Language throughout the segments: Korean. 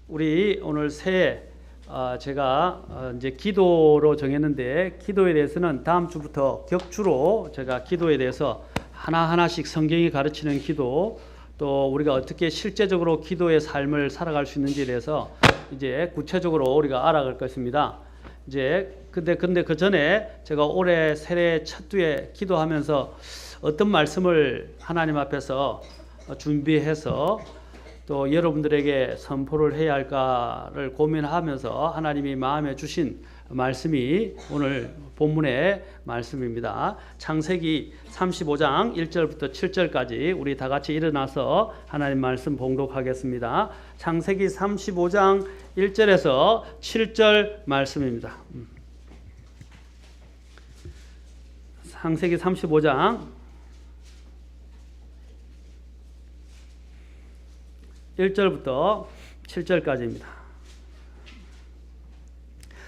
우리 오늘 새해 제가 이제 기도로 정했는데, 기도에 대해서는 다음 주부터 격주로 제가 기도에 대해서 하나하나씩 성경이 가르치는 기도, 또 우리가 어떻게 실제적으로 기도의 삶을 살아갈 수 있는지에 대해서 이제 구체적으로 우리가 알아갈 것입니다. 이제 근데 그 전에 제가 올해 새해 첫 주에 기도하면서 어떤 말씀을 하나님 앞에서 준비해서 또 여러분들에게 선포를 해야 할까를 고민하면서 하나님이 마음에 주신 말씀이 오늘 본문의 말씀입니다. 창세기 35장 1절부터 7절까지 우리 다 같이 일어나서 하나님 말씀 봉독하겠습니다. 창세기 35장 1절에서 7절 말씀입니다. 창세기 35장 1절부터 7절까지입니다.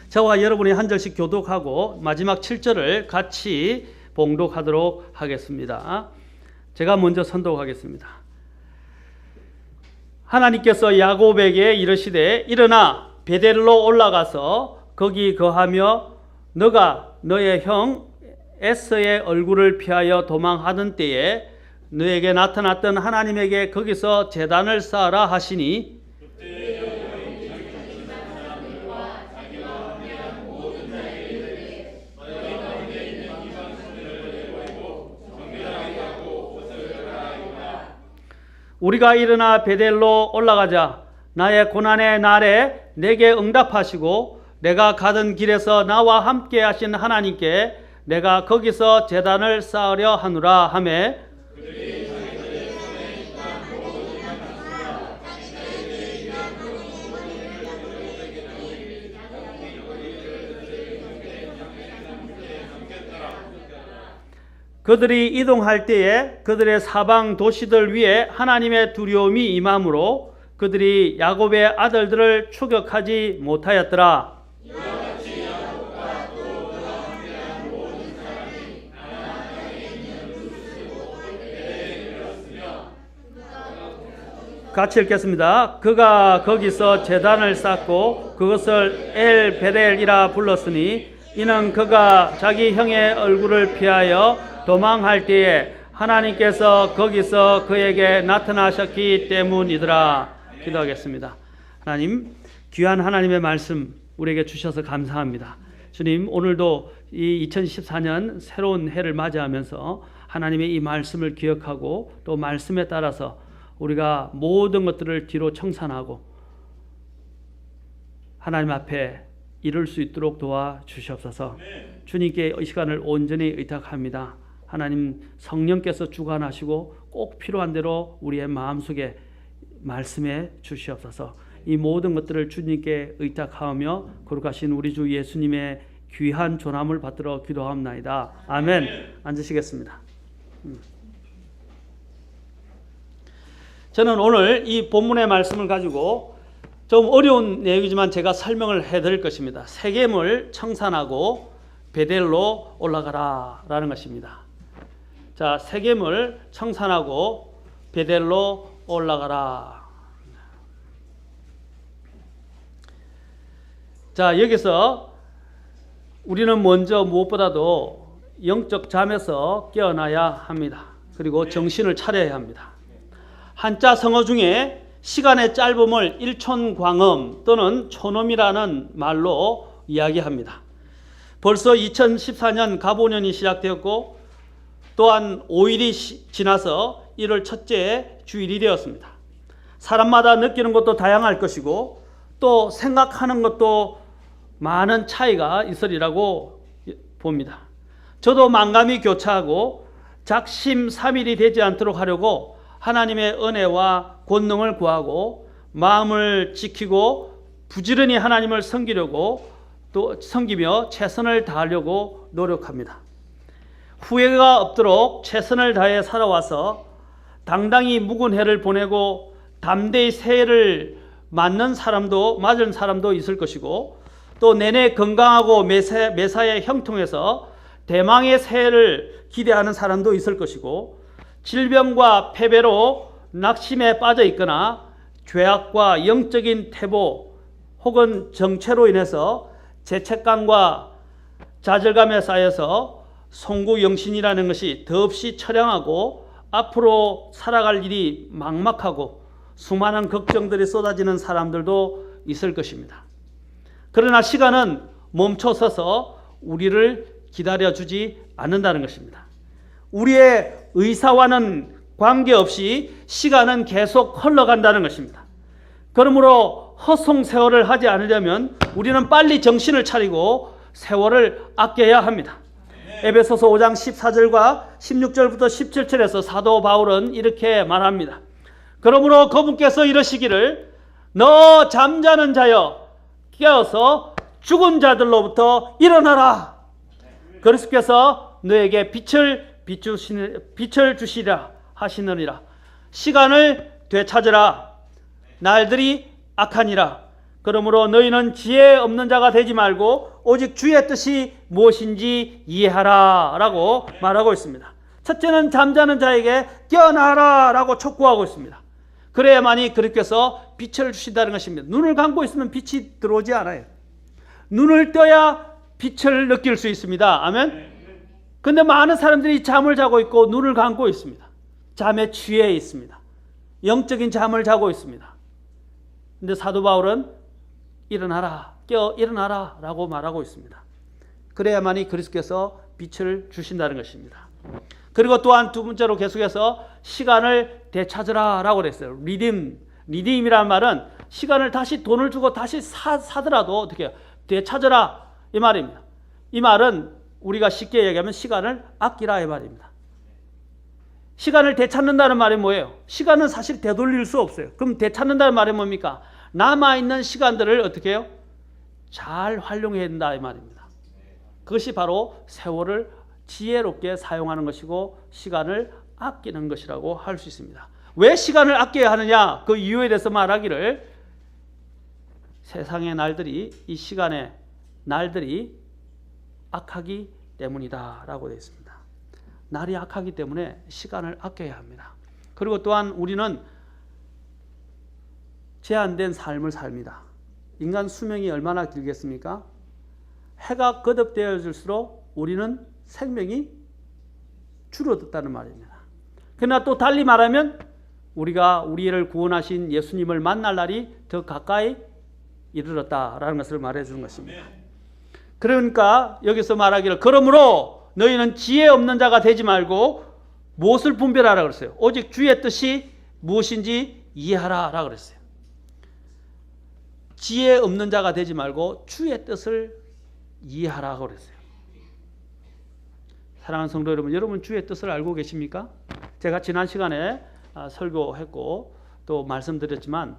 저와 여러분이 한 절씩 교독하고 마지막 7절을 같이 봉독하도록 하겠습니다. 제가 먼저 선독하겠습니다. 하나님께서 야곱에게 이르시되 일어나 베델로 올라가서 거기 거하며 너가 너의 형 에서의 얼굴을 피하여 도망하던 때에 너에게 나타났던 하나님에게 거기서 제단을 쌓으라 하시니, 우리가 일어나 베델로 올라가자 나의 고난의 날에 내게 응답하시고 내가 가던 길에서 나와 함께 하신 하나님께 내가 거기서 제단을 쌓으려 하노라 하매, 그들이 이동할 때에 그들의 사방 도시들 위에 하나님의 두려움이 임함으로 그들이 야곱의 아들들을 추격하지 못하였더라. 같이 읽겠습니다. 그가 거기서 제단을 쌓고 그것을 엘베델이라 불렀으니 이는 그가 자기 형의 얼굴을 피하여 도망할 때에 하나님께서 거기서 그에게 나타나셨기 때문이더라. 기도하겠습니다. 하나님, 귀한 하나님의 말씀 우리에게 주셔서 감사합니다. 주님, 오늘도 이 2014년 새로운 해를 맞이하면서 하나님의 이 말씀을 기억하고 또 말씀에 따라서 우리가 모든 것들을 뒤로 청산하고 하나님 앞에 이룰 수 있도록 도와주시옵소서. 주님께 이 시간을 온전히 의탁합니다. 하나님, 성령께서 주관하시고 꼭 필요한 대로 우리의 마음속에 말씀해 주시옵소서. 이 모든 것들을 주님께 의탁하며 거룩하신 우리 주 예수님의 귀한 존함을 받들어 기도합나이다. 아멘. 앉으시겠습니다. 저는 오늘 이 본문의 말씀을 가지고 좀 어려운 내용이지만 제가 설명을 해드릴 것입니다. 세겜을 청산하고 베델로 올라가라 라는 것입니다. 자, 세겜을 청산하고 베델로 올라가라. 자, 여기서 우리는 먼저 무엇보다도 영적 잠에서 깨어나야 합니다. 그리고 정신을 차려야 합니다. 한자 성어 중에 시간의 짧음을 일촌광음 또는 촌음이라는 말로 이야기합니다. 벌써 2014년 갑오년이 시작되었고 또한 5일이 지나서 1월 첫째 주일이 되었습니다. 사람마다 느끼는 것도 다양할 것이고 또 생각하는 것도 많은 차이가 있으리라고 봅니다. 저도 만감이 교차하고 작심삼일이 되지 않도록 하려고 하나님의 은혜와 권능을 구하고 마음을 지키고 부지런히 하나님을 섬기려고 또 섬기며 최선을 다하려고 노력합니다. 후회가 없도록 최선을 다해 살아와서 당당히 묵은 해를 보내고 담대히 새해를 맞는 사람도 있을 것이고, 또 내내 건강하고 매사에 형통해서 대망의 새해를 기대하는 사람도 있을 것이고, 질병과 패배로 낙심에 빠져 있거나 죄악과 영적인 태보 혹은 정체로 인해서 죄책감과 좌절감에 쌓여서 송구영신이라는 것이 더없이 처량하고 앞으로 살아갈 일이 막막하고 수많은 걱정들이 쏟아지는 사람들도 있을 것입니다. 그러나 시간은 멈춰서서 우리를 기다려주지 않는다는 것입니다. 우리의 의사와는 관계없이 시간은 계속 흘러간다는 것입니다. 그러므로 헛송세월을 하지 않으려면 우리는 빨리 정신을 차리고 세월을 아껴야 합니다. 에베소서 5장 14절과 16절부터 17절에서 사도 바울은 이렇게 말합니다. 그러므로 그분께서 이러시기를 너 잠자는 자여 깨어서 죽은 자들로부터 일어나라. 그리스도께서 너에게 빛을 주시라 하시느니라. 시간을 되찾으라. 날들이 악하니라. 그러므로 너희는 지혜 없는 자가 되지 말고 오직 주의 뜻이 무엇인지 이해하라 라고 말하고 있습니다. 첫째는 잠자는 자에게 깨어나라 라고 촉구하고 있습니다. 그래야만이 그리스도께서 빛을 주신다는 것입니다. 눈을 감고 있으면 빛이 들어오지 않아요. 눈을 떠야 빛을 느낄 수 있습니다. 아멘. 근데 많은 사람들이 잠을 자고 있고 눈을 감고 있습니다. 잠에 취해 있습니다. 영적인 잠을 자고 있습니다. 근데 사도 바울은 일어나라, 깨어 일어나라 라고 말하고 있습니다. 그래야만이 그리스도께서 빛을 주신다는 것입니다. 그리고 또한 두 번째로 계속해서 시간을 되찾으라 라고 그랬어요. 리딤이라는 말은 시간을 다시 돈을 주고 다시 사더라도 어떻게 해요? 되찾으라 이 말입니다. 이 말은 우리가 쉽게 얘기하면 시간을 아끼라 이 말입니다. 시간을 되찾는다는 말이 뭐예요? 시간은 사실 되돌릴 수 없어요. 그럼 되찾는다는 말이 뭡니까? 남아있는 시간들을 어떻게 해요? 잘 활용해야 된다 이 말입니다. 그것이 바로 세월을 지혜롭게 사용하는 것이고 시간을 아끼는 것이라고 할 수 있습니다. 왜 시간을 아껴야 하느냐? 그 이유에 대해서 말하기를 세상의 날들이 이 시간의 날들이 악하기 때문이다 라고 되어 있습니다. 날이 악하기 때문에 시간을 아껴야 합니다. 그리고 또한 우리는 제한된 삶을 삽니다. 인간 수명이 얼마나 길겠습니까? 해가 거듭되어질수록 우리는 생명이 줄어든다는 말입니다. 그러나 또 달리 말하면 우리가 우리를 구원하신 예수님을 만날 날이 더 가까이 이르렀다라는 것을 말해주는 것입니다. 그러니까 여기서 말하기를 그러므로 너희는 지혜 없는 자가 되지 말고 무엇을 분별하라 그랬어요? 오직 주의 뜻이 무엇인지 이해하라 그랬어요. 지혜 없는 자가 되지 말고 주의 뜻을 이해하라고 그랬어요. 사랑하는 성도 여러분 주의 뜻을 알고 계십니까? 제가 지난 시간에 설교했고 또 말씀드렸지만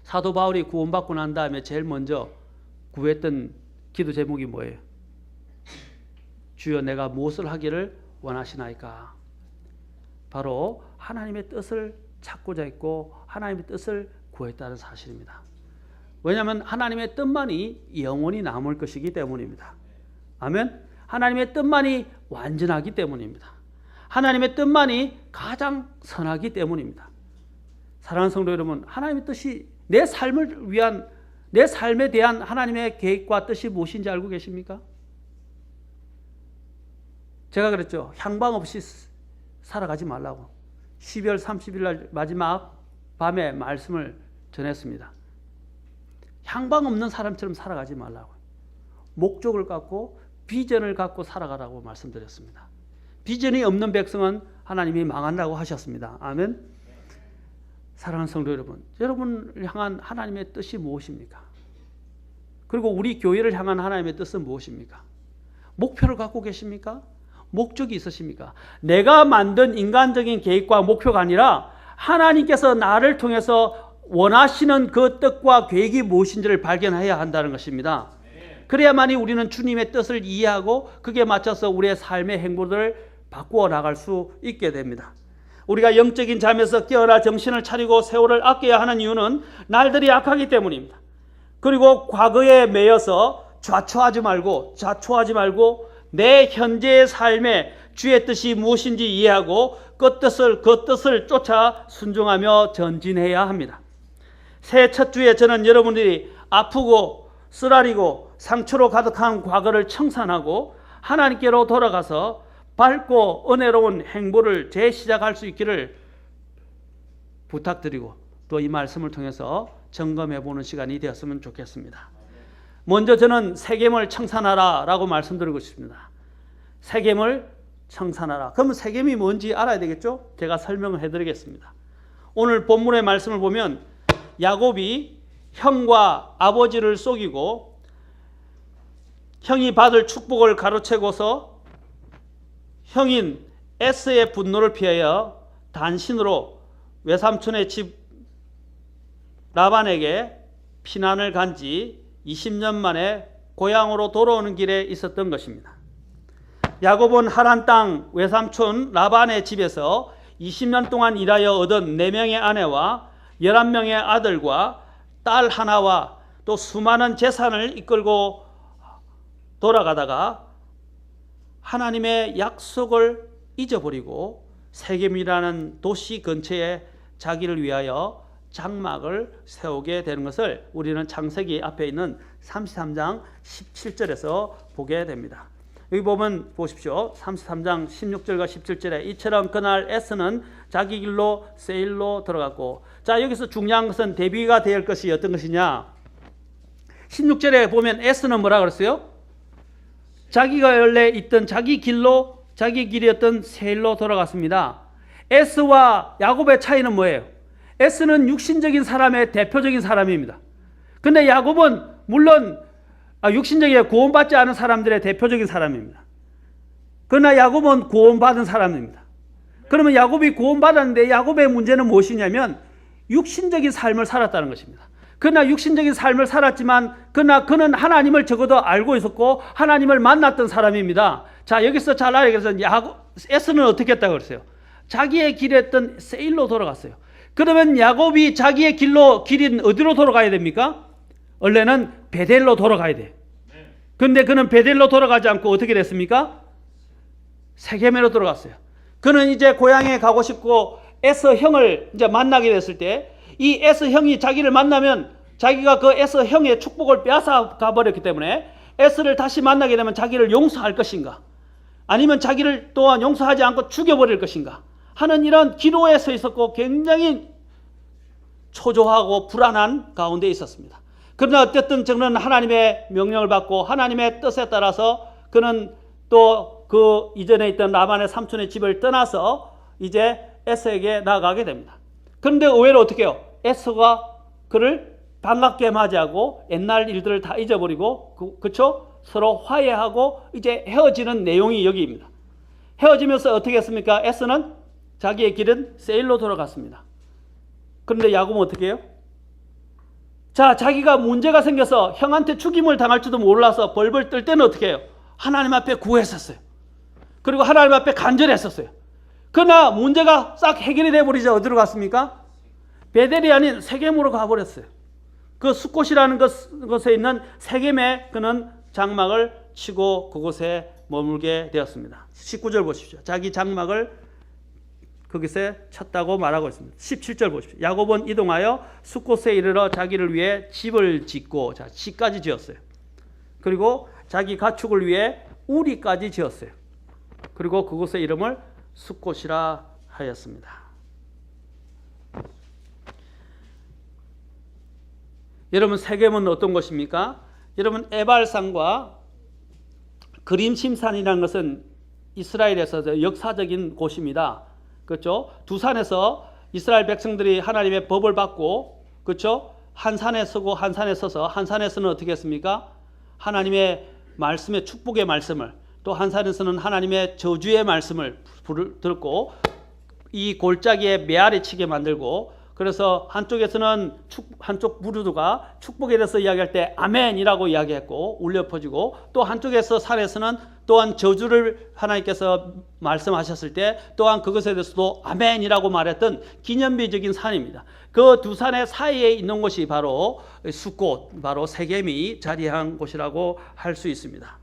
사도 바울이 구원받고 난 다음에 제일 먼저 구했던 기도 제목이 뭐예요? 주여 내가 무엇을 하기를 원하시나이까? 바로 하나님의 뜻을 찾고자 했고 하나님의 뜻을 구했다는 사실입니다. 왜냐하면 하나님의 뜻만이 영원히 남을 것이기 때문입니다. 아멘. 하나님의 뜻만이 완전하기 때문입니다. 하나님의 뜻만이 가장 선하기 때문입니다. 사랑하는 성도 여러분, 하나님의 뜻이 내 삶을 위한 내 삶에 대한 하나님의 계획과 뜻이 무엇인지 알고 계십니까? 제가 그랬죠. 향방 없이 살아가지 말라고. 12월 30일 날 마지막 밤에 말씀을 전했습니다. 향방 없는 사람처럼 살아가지 말라고. 목적을 갖고 비전을 갖고 살아가라고 말씀드렸습니다. 비전이 없는 백성은 하나님이 망한다고 하셨습니다. 아멘. 사랑하는 성도 여러분, 여러분을 향한 하나님의 뜻이 무엇입니까? 그리고 우리 교회를 향한 하나님의 뜻은 무엇입니까? 목표를 갖고 계십니까? 목적이 있으십니까? 내가 만든 인간적인 계획과 목표가 아니라 하나님께서 나를 통해서 원하시는 그 뜻과 계획이 무엇인지를 발견해야 한다는 것입니다. 그래야만이 우리는 주님의 뜻을 이해하고 그게 맞춰서 우리의 삶의 행보를 바꾸어 나갈 수 있게 됩니다. 우리가 영적인 잠에서 깨어나 정신을 차리고 세월을 아껴야 하는 이유는 날들이 악하기 때문입니다. 그리고 과거에 매여서 좌초하지 말고 내 현재의 삶에 주의 뜻이 무엇인지 이해하고 그 뜻을 쫓아 순종하며 전진해야 합니다. 새해 첫 주에 저는 여러분들이 아프고 쓰라리고 상처로 가득한 과거를 청산하고 하나님께로 돌아가서 밝고 은혜로운 행보를 재시작할 수 있기를 부탁드리고 또 이 말씀을 통해서 점검해 보는 시간이 되었으면 좋겠습니다. 먼저 저는 세겜을 청산하라 라고 말씀드리고 싶습니다. 세겜을 청산하라. 그러면 세겜이 뭔지 알아야 되겠죠? 제가 설명을 해드리겠습니다. 오늘 본문의 말씀을 보면 야곱이 형과 아버지를 속이고 형이 받을 축복을 가로채고서 형인 에서의 분노를 피하여 단신으로 외삼촌의 집 라반에게 피난을 간 지 20년 만에 고향으로 돌아오는 길에 있었던 것입니다. 야곱은 하란 땅 외삼촌 라반의 집에서 20년 동안 일하여 얻은 4명의 아내와 11명의 아들과 딸 하나와 또 수많은 재산을 이끌고 돌아가다가 하나님의 약속을 잊어버리고 세겜이라는 도시 근처에 자기를 위하여 장막을 세우게 되는 것을 우리는 창세기 앞에 있는 33장 17절에서 보게 됩니다. 여기 보면 보십시오. 33장 16절과 17절에 이처럼 그날 에스는 자기 길로 세일로 들어갔고, 자 여기서 중요한 것은 대비가 될 것이 어떤 것이냐. 16절에 보면 에스는 뭐라 그랬어요? 자기가 원래 있던 자기 길이었던 세일로 돌아갔습니다. 에스와 야곱의 차이는 뭐예요? 에스는 육신적인 사람의 대표적인 사람입니다. 근데 야곱은 물론 육신적인 구원받지 않은 사람들의 대표적인 사람입니다. 그러나 야곱은 구원받은 사람입니다. 그러면 야곱이 구원받았는데 야곱의 문제는 무엇이냐면 육신적인 삶을 살았다는 것입니다. 그러나 육신적인 삶을 살았지만 그러나 그는 하나님을 적어도 알고 있었고 하나님을 만났던 사람입니다. 자 여기서 잘 알아야겠어요. 에스는 어떻게 했다고 그랬어요? 자기의 길이었던 세일로 돌아갔어요. 그러면 야곱이 자기의 길인 어디로 돌아가야 됩니까? 원래는 베델로 돌아가야 돼. 그런데 그는 베델로 돌아가지 않고 어떻게 됐습니까? 세겜으로 돌아갔어요. 그는 이제 고향에 가고 싶고 에서 형을 이제 만나게 됐을 때 이 에서 형이 자기를 만나면 자기가 그 에서 형의 축복을 빼앗아 가버렸기 때문에 에서를 다시 만나게 되면 자기를 용서할 것인가? 아니면 자기를 또한 용서하지 않고 죽여버릴 것인가? 하는 이런 기로에 서 있었고 굉장히 초조하고 불안한 가운데 있었습니다. 그러나 어쨌든 저는 하나님의 명령을 받고 하나님의 뜻에 따라서 그는 또 그 이전에 있던 라반의 삼촌의 집을 떠나서 이제 에서에게 나아가게 됩니다. 그런데 의외로 어떻게 해요? 에서가 그를 반갑게 맞이하고 옛날 일들을 다 잊어버리고 그쵸? 서로 화해하고 이제 헤어지는 내용이 여기입니다. 헤어지면서 어떻게 했습니까? 에서는 자기의 길은 세일로 돌아갔습니다. 그런데 야곱은 어떻게 해요? 자, 자기가 문제가 생겨서 형한테 죽임을 당할지도 몰라서 벌벌 떨 때는 어떻게 해요? 하나님 앞에 구했었어요. 그리고 하나님 앞에 간절했었어요. 그러나 문제가 싹 해결이 돼버리자 어디로 갔습니까? 베델이 아닌 세겜으로 가버렸어요. 그 숫곳이라는 것에 있는 세겜에 그는 장막을 치고 그곳에 머물게 되었습니다. 19절 보십시오. 자기 장막을 거기서 쳤다고 말하고 있습니다. 17절 보십시오. 야곱은 이동하여 숫곳에 이르러 자기를 위해 집을 짓고, 자, 집까지 지었어요. 그리고 자기 가축을 위해 우리까지 지었어요. 그리고 그곳의 이름을 숫곳이라 하였습니다. 여러분 세겜은 어떤 곳입니까? 여러분 에발산과 그림심산이라는 것은 이스라엘에서 역사적인 곳입니다. 그렇죠? 두 산에서 이스라엘 백성들이 하나님의 법을 받고, 그렇죠? 한 산에 서고 한 산에 서서, 한 산에서는 어떻게 했습니까? 하나님의 말씀의 축복의 말씀을, 또 한 산에서는 하나님의 저주의 말씀을 들었고 이 골짜기에 메아리 치게 만들고 그래서 한쪽에서는 한쪽 무르드가 축복에 대해서 이야기할 때 아멘이라고 이야기했고 울려 퍼지고, 또 한쪽에서 살에서는 또한 저주를 하나님께서 말씀하셨을 때 또한 그것에 대해서도 아멘이라고 말했던 기념비적인 산입니다. 그 두 산의 사이에 있는 곳이 바로 숫곳, 바로 세겜이 자리한 곳이라고 할 수 있습니다.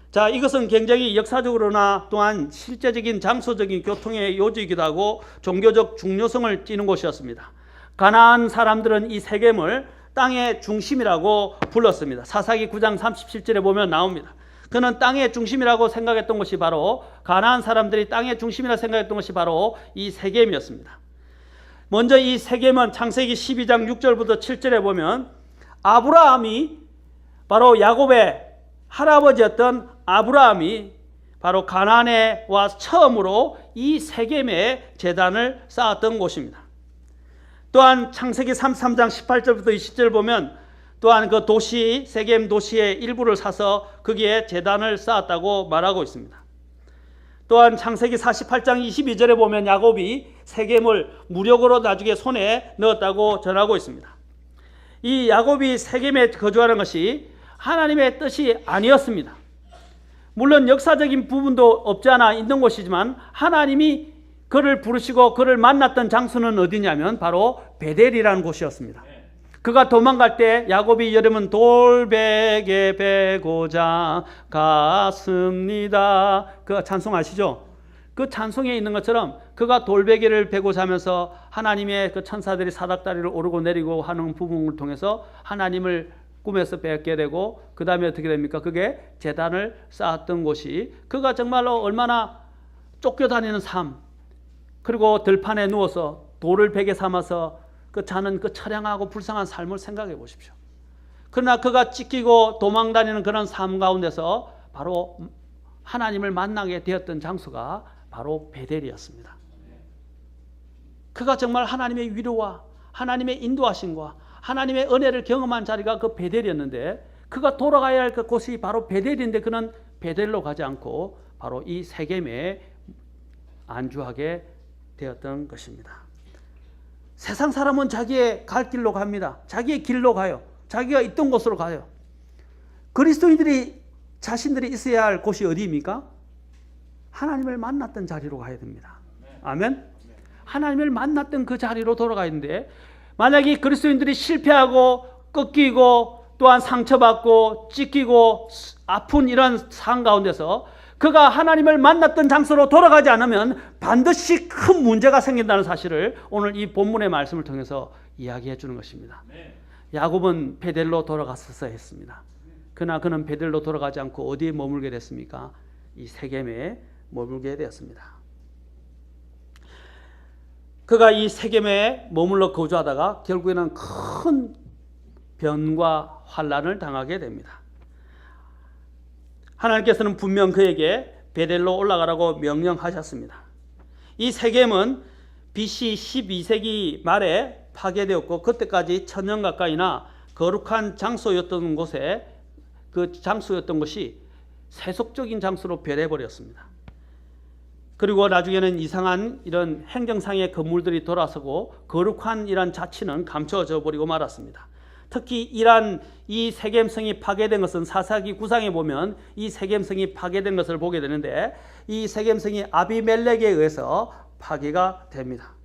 자, 이것은 굉장히 역사적으로나 또한 실제적인 장소적인 교통의 요지이기도 하고 종교적 중요성을 띠는 곳이었습니다. 가나안 사람들은 이 세겜을 땅의 중심이라고 불렀습니다. 사사기 9장 37절에 보면 나옵니다. 그는 땅의 중심이라고 생각했던 것이 바로, 가나안 사람들이 땅의 중심이라 생각했던 것이 바로 이 세겜이었습니다. 먼저 이 세겜은 창세기 12장 6절부터 7절에 보면 아브라함이, 바로 야곱의 할아버지였던 아브라함이 바로 가나안에 와서 처음으로 이 세겜에 제단을 쌓았던 곳입니다. 또한 창세기 33장 18절부터 20절 보면 또한 그 도시, 세겜 도시의 일부를 사서 거기에 제단을 쌓았다고 말하고 있습니다. 또한 창세기 48장 22절에 보면 야곱이 세겜을 무력으로 나중에 손에 넣었다고 전하고 있습니다. 이 야곱이 세겜에 거주하는 것이 하나님의 뜻이 아니었습니다. 물론 역사적인 부분도 없지 않아 있는 곳이지만 하나님이 그를 부르시고 그를 만났던 장소는 어디냐면 바로 베델이라는 곳이었습니다. 그가 도망갈 때 야곱이 여름은 돌베개 베고자 갔습니다. 그 찬송 아시죠? 그 찬송에 있는 것처럼 그가 돌베개를 베고자 하면서 하나님의 그 천사들이 사닥다리를 오르고 내리고 하는 부분을 통해서 하나님을 꿈에서 뵙게 되고, 그 다음에 어떻게 됩니까? 그게 제단을 쌓았던 곳이, 그가 정말로 얼마나 쫓겨다니는 삶, 그리고 들판에 누워서 돌을 베개 삼아서 그 자는 그 처량하고 불쌍한 삶을 생각해 보십시오. 그러나 그가 찢기고 도망다니는 그런 삶 가운데서 바로 하나님을 만나게 되었던 장소가 바로 베델이었습니다. 그가 정말 하나님의 위로와 하나님의 인도하심과 하나님의 은혜를 경험한 자리가 그 베델이었는데, 그가 돌아가야 할 그 곳이 바로 베델인데 그는 베델로 가지 않고 바로 이 세겜에 안주하게 되었던 것입니다. 세상 사람은 자기의 갈 길로 갑니다. 자기의 길로 가요. 자기가 있던 곳으로 가요. 그리스도인들이 자신들이 있어야 할 곳이 어디입니까? 하나님을 만났던 자리로 가야 됩니다. 아멘? 하나님을 만났던 그 자리로 돌아가야 되는데, 만약에 그리스도인들이 실패하고 꺾이고 또한 상처받고 찢기고 아픈 이런 상황 가운데서 그가 하나님을 만났던 장소로 돌아가지 않으면 반드시 큰 문제가 생긴다는 사실을 오늘 이 본문의 말씀을 통해서 이야기해 주는 것입니다. 야곱은 베델로 돌아갔었어야 했습니다. 그러나 그는 베델로 돌아가지 않고 어디에 머물게 됐습니까? 이 세겜에 머물게 되었습니다. 그가 이 세겜에 머물러 거주하다가 결국에는 큰 변과 환난을 당하게 됩니다. 하나님께서는 분명 그에게 베델로 올라가라고 명령하셨습니다. 이 세겜은 BC 12세기 말에 파괴되었고, 그때까지 1000년 가까이나 거룩한 장소였던 곳에, 그 장소였던 것이 세속적인 장소로 변해버렸습니다. 그리고 나중에는 이상한 이런 행정상의 건물들이 돌아서고 거룩한 이런 자치는 감춰져 버리고 말았습니다. 특히 이란 이 세겜성이 파괴된 것은 사사기 9장에 보면 이 세겜성이 파괴된 것을 보게 되는데, 이 세겜성이 아비멜렉에 의해서 파괴가 됩니다.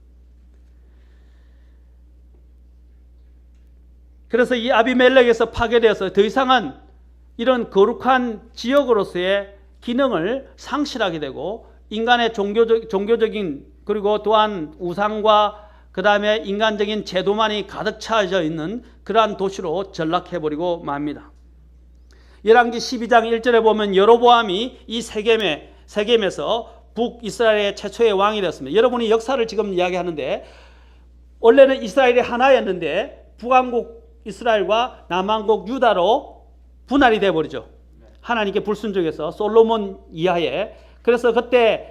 그래서 이 아비멜렉에서 파괴되어서 더 이상은 이런 거룩한 지역으로서의 기능을 상실하게 되고, 인간의 종교적인 그리고 또한 우상과 그 다음에 인간적인 제도만이 가득 차져 있는 그러한 도시로 전락해버리고 맙니다. 열왕기 12장 1절에 보면 여로보암이 이 세겜에서 북이스라엘의 최초의 왕이 되었습니다. 여러분이 역사를 지금 이야기하는데, 원래는 이스라엘이 하나였는데 북왕국 이스라엘과 남왕국 유다로 분할이 되어버리죠. 하나님께 불순종해서 솔로몬 이하에. 그래서 그때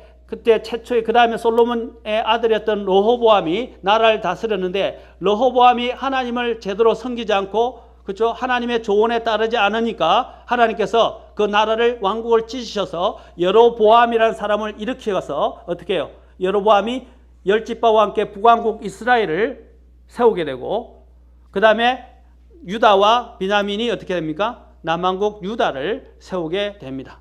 최초의, 그 다음에 솔로몬의 아들이었던 르호보암이 나라를 다스렸는데, 르호보암이 하나님을 제대로 섬기지 않고, 그렇죠? 하나님의 조언에 따르지 않으니까 하나님께서 그 나라를, 왕국을 찢으셔서 여로보암이라는 사람을 일으켜서 어떻게 해요? 여로보암이 열집바와 함께 북왕국 이스라엘을 세우게 되고 그 다음에 유다와 비냐민이 어떻게 됩니까? 남왕국 유다를 세우게 됩니다.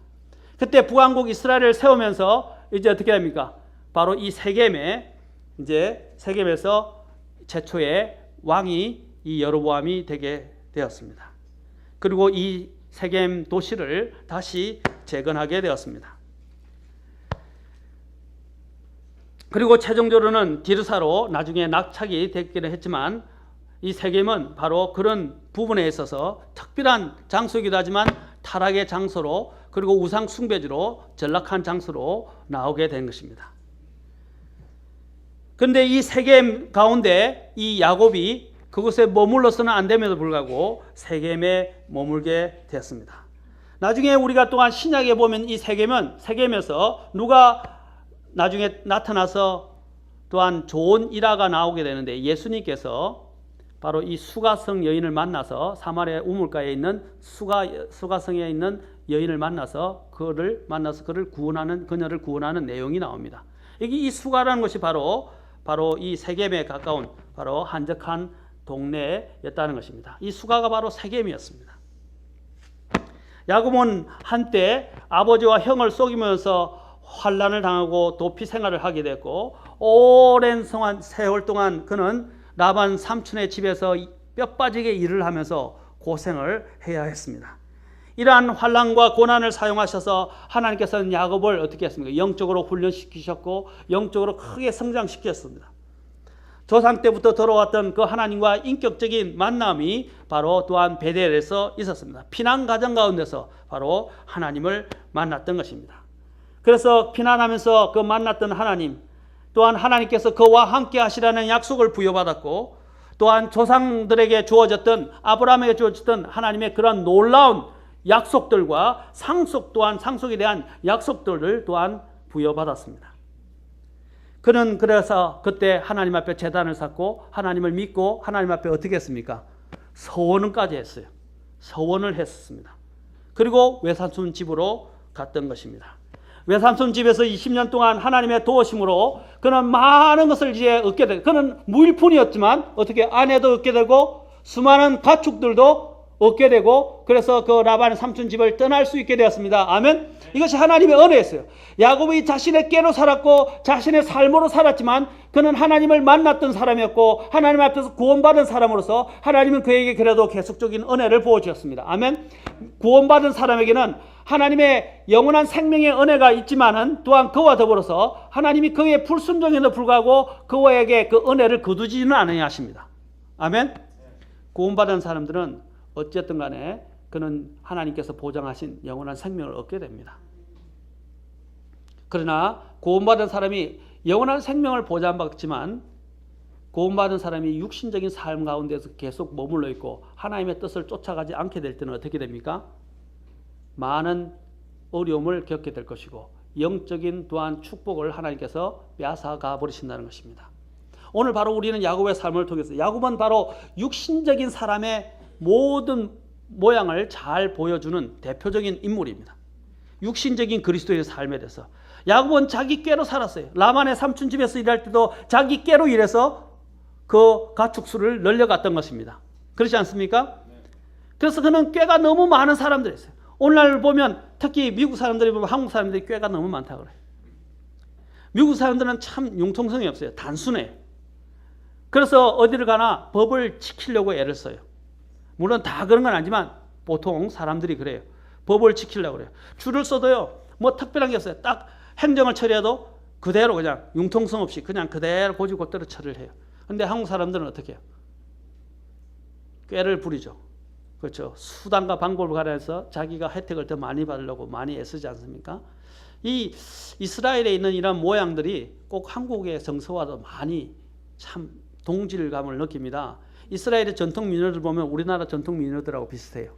그때 북왕국 이스라엘을 세우면서 이제 어떻게 됩니까? 바로 이 세겜에 이제 세겜에서 최초의 왕이 이 여로보암이 되게 되었습니다. 그리고 이 세겜 도시를 다시 재건하게 되었습니다. 그리고 최종적으로는 디르사로 나중에 낙착이 됐기는 했지만 이 세겜은 바로 그런 부분에 있어서 특별한 장소이기도 하지만 타락의 장소로 그리고 우상 숭배지로 전락한 장소로 나오게 된 것입니다. 그런데 이 세겜 가운데 이 야곱이 그곳에 머물러서는 안 됨에도 불구하고 세겜에 머물게 되었습니다. 나중에 우리가 또한 신약에 보면 이 세겜에서 누가 나중에 나타나서 또한 좋은 일화가 나오게 되는데 예수님께서 바로 이 수가성 여인을 만나서 사마리아 우물가에 있는 수가성에 있는 여인을 만나서 그를 구원하는 그녀를 구원하는 내용이 나옵니다. 여기 이 수가라는 것이 바로 이 세겜에 가까운 바로 한적한 동네였다는 것입니다. 이 수가가 바로 세겜이었습니다. 야곱은 한때 아버지와 형을 속이면서 환난을 당하고 도피 생활을 하게 됐고 오랜 세월 동안 그는 라반 삼촌의 집에서 뼈 빠지게 일을 하면서 고생을 해야 했습니다. 이러한 환난과 고난을 사용하셔서 하나님께서는 야곱을 어떻게 했습니까? 영적으로 훈련시키셨고 영적으로 크게 성장시켰습니다. 조상 때부터 들어왔던 그 하나님과 인격적인 만남이 바로 또한 베델에서 있었습니다. 피난 가정 가운데서 바로 하나님을 만났던 것입니다. 그래서 피난하면서 그 만났던 하나님, 또한 하나님께서 그와 함께 하시라는 약속을 부여받았고 또한 조상들에게 주어졌던 아브라함에게 주어졌던 하나님의 그런 놀라운 약속들과 상속에 대한 약속들을 또한 부여받았습니다. 그는 그래서 그때 하나님 앞에 제단을 쌓고 하나님을 믿고 하나님 앞에 어떻게 했습니까? 서원까지 했어요. 서원을 했습니다. 그리고 외삼촌 집으로 갔던 것입니다. 외삼촌 집에서 20년 동안 하나님의 도우심으로 그는 많은 것을 이제 얻게 되고 그는 무일푼이었지만 어떻게 아내도 얻게 되고 수많은 가축들도 얻게 되고 그래서 그 라반의 삼촌 집을 떠날 수 있게 되었습니다. 아멘. 이것이 하나님의 은혜였어요. 야곱이 자신의 꾀로 살았고 자신의 삶으로 살았지만 그는 하나님을 만났던 사람이었고 하나님 앞에서 구원받은 사람으로서 하나님은 그에게 그래도 계속적인 은혜를 부어주셨습니다. 아멘. 구원받은 사람에게는 하나님의 영원한 생명의 은혜가 있지만은 또한 그와 더불어서 하나님이 그의 불순종에도 불구하고 그에게 그 은혜를 거두지는 않아야 하십니다. 아멘. 구원받은 사람들은 어쨌든 간에 그는 하나님께서 보장하신 영원한 생명을 얻게 됩니다. 그러나 구원받은 사람이 영원한 생명을 보장받지만 구원받은 사람이 육신적인 삶 가운데서 계속 머물러 있고 하나님의 뜻을 쫓아가지 않게 될 때는 어떻게 됩니까? 많은 어려움을 겪게 될 것이고 영적인 또한 축복을 하나님께서 빼앗아가 버리신다는 것입니다. 오늘 바로 우리는 야곱의 삶을 통해서 야곱은 바로 육신적인 사람의 모든 모양을 잘 보여주는 대표적인 인물입니다. 육신적인 그리스도의 삶에 대해서 야곱은 자기 꾀로 살았어요. 라반의 삼촌 집에서 일할 때도 자기 꾀로 일해서 그 가축수를 늘려갔던 것입니다. 그렇지 않습니까? 그래서 그는 꾀가 너무 많은 사람들이었어요. 오늘날 보면 특히 미국 사람들이 보면 한국 사람들이 꾀가 너무 많다고 그래요. 미국 사람들은 참 융통성이 없어요. 단순해요. 그래서 어디를 가나 법을 지키려고 애를 써요. 물론 다 그런 건 아니지만 보통 사람들이 그래요. 법을 지키려고 그래요. 줄을 서도요. 뭐 특별한 게 없어요. 딱 행정을 처리해도 그대로 그냥 융통성 없이 그냥 그대로 고지고대로 처리를 해요. 근데 한국 사람들은 어떻게 해요? 꾀를 부리죠. 그렇죠. 수단과 방법을 가려서 자기가 혜택을 더 많이 받으려고 많이 애쓰지 않습니까? 이 이스라엘에 있는 이런 모양들이 꼭 한국의 정서와도 많이 참 동질감을 느낍니다. 이스라엘의 전통 민요를 보면 우리나라 전통 민요들하고 비슷해요.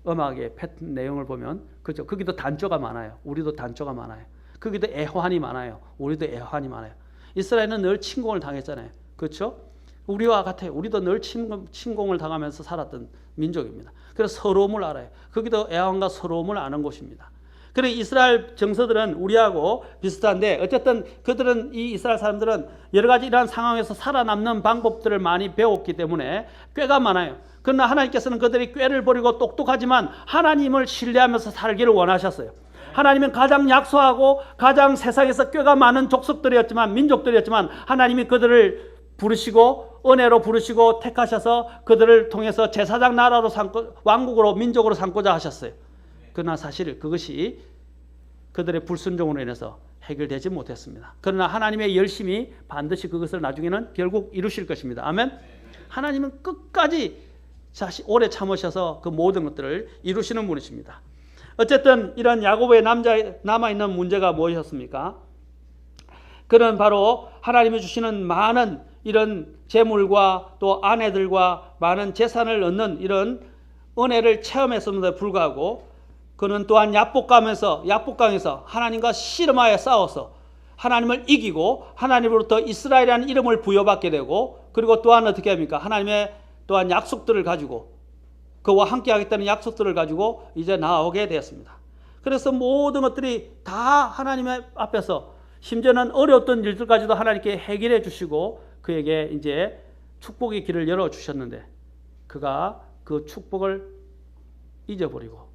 음악의 패턴 내용을 보면 그렇죠. 거기도 단조가 많아요. 우리도 단조가 많아요. 거기도 애환이 많아요. 우리도 애환이 많아요. 이스라엘은 늘 침공을 당했잖아요. 그렇죠? 우리와 같아요. 우리도 늘 침공을 당하면서 살았던 민족입니다. 그래서 서러움을 알아요. 거기도 애환과 서러움을 아는 곳입니다. 그리고 이스라엘 정서들은 우리하고 비슷한데 어쨌든 그들은 이 이스라엘 사람들은 여러 가지 이러한 상황에서 살아남는 방법들을 많이 배웠기 때문에 꾀가 많아요. 그러나 하나님께서는 그들이 꾀를 버리고 똑똑하지만 하나님을 신뢰하면서 살기를 원하셨어요. 하나님은 가장 약소하고 가장 세상에서 꾀가 많은 족속들이었지만 민족들이었지만 하나님이 그들을 부르시고 은혜로 부르시고 택하셔서 그들을 통해서 제사장 나라로 삼고 왕국으로 민족으로 삼고자 하셨어요. 그러나 사실 그것이 그들의 불순종으로 인해서 해결되지 못했습니다. 그러나 하나님의 열심히 반드시 그것을 나중에는 결국 이루실 것입니다. 아멘. 하나님은 끝까지 오래 참으셔서 그 모든 것들을 이루시는 분이십니다. 어쨌든 이런 야곱의 남아있는 문제가 무엇이었습니까? 그는 바로 하나님이 주시는 많은 이런 재물과 또 아내들과 많은 재산을 얻는 이런 은혜를 체험했음에도 불구하고 그는 또한 약복강에서 하나님과 씨름하여 싸워서 하나님을 이기고 하나님으로부터 이스라엘이라는 이름을 부여받게 되고 그리고 또한 어떻게 합니까? 하나님의 또한 약속들을 가지고 그와 함께 하겠다는 약속들을 가지고 이제 나오게 되었습니다. 그래서 모든 것들이 다 하나님의 앞에서 심지어는 어려웠던 일들까지도 하나님께 해결해 주시고 그에게 이제 축복의 길을 열어주셨는데 그가 그 축복을 잊어버리고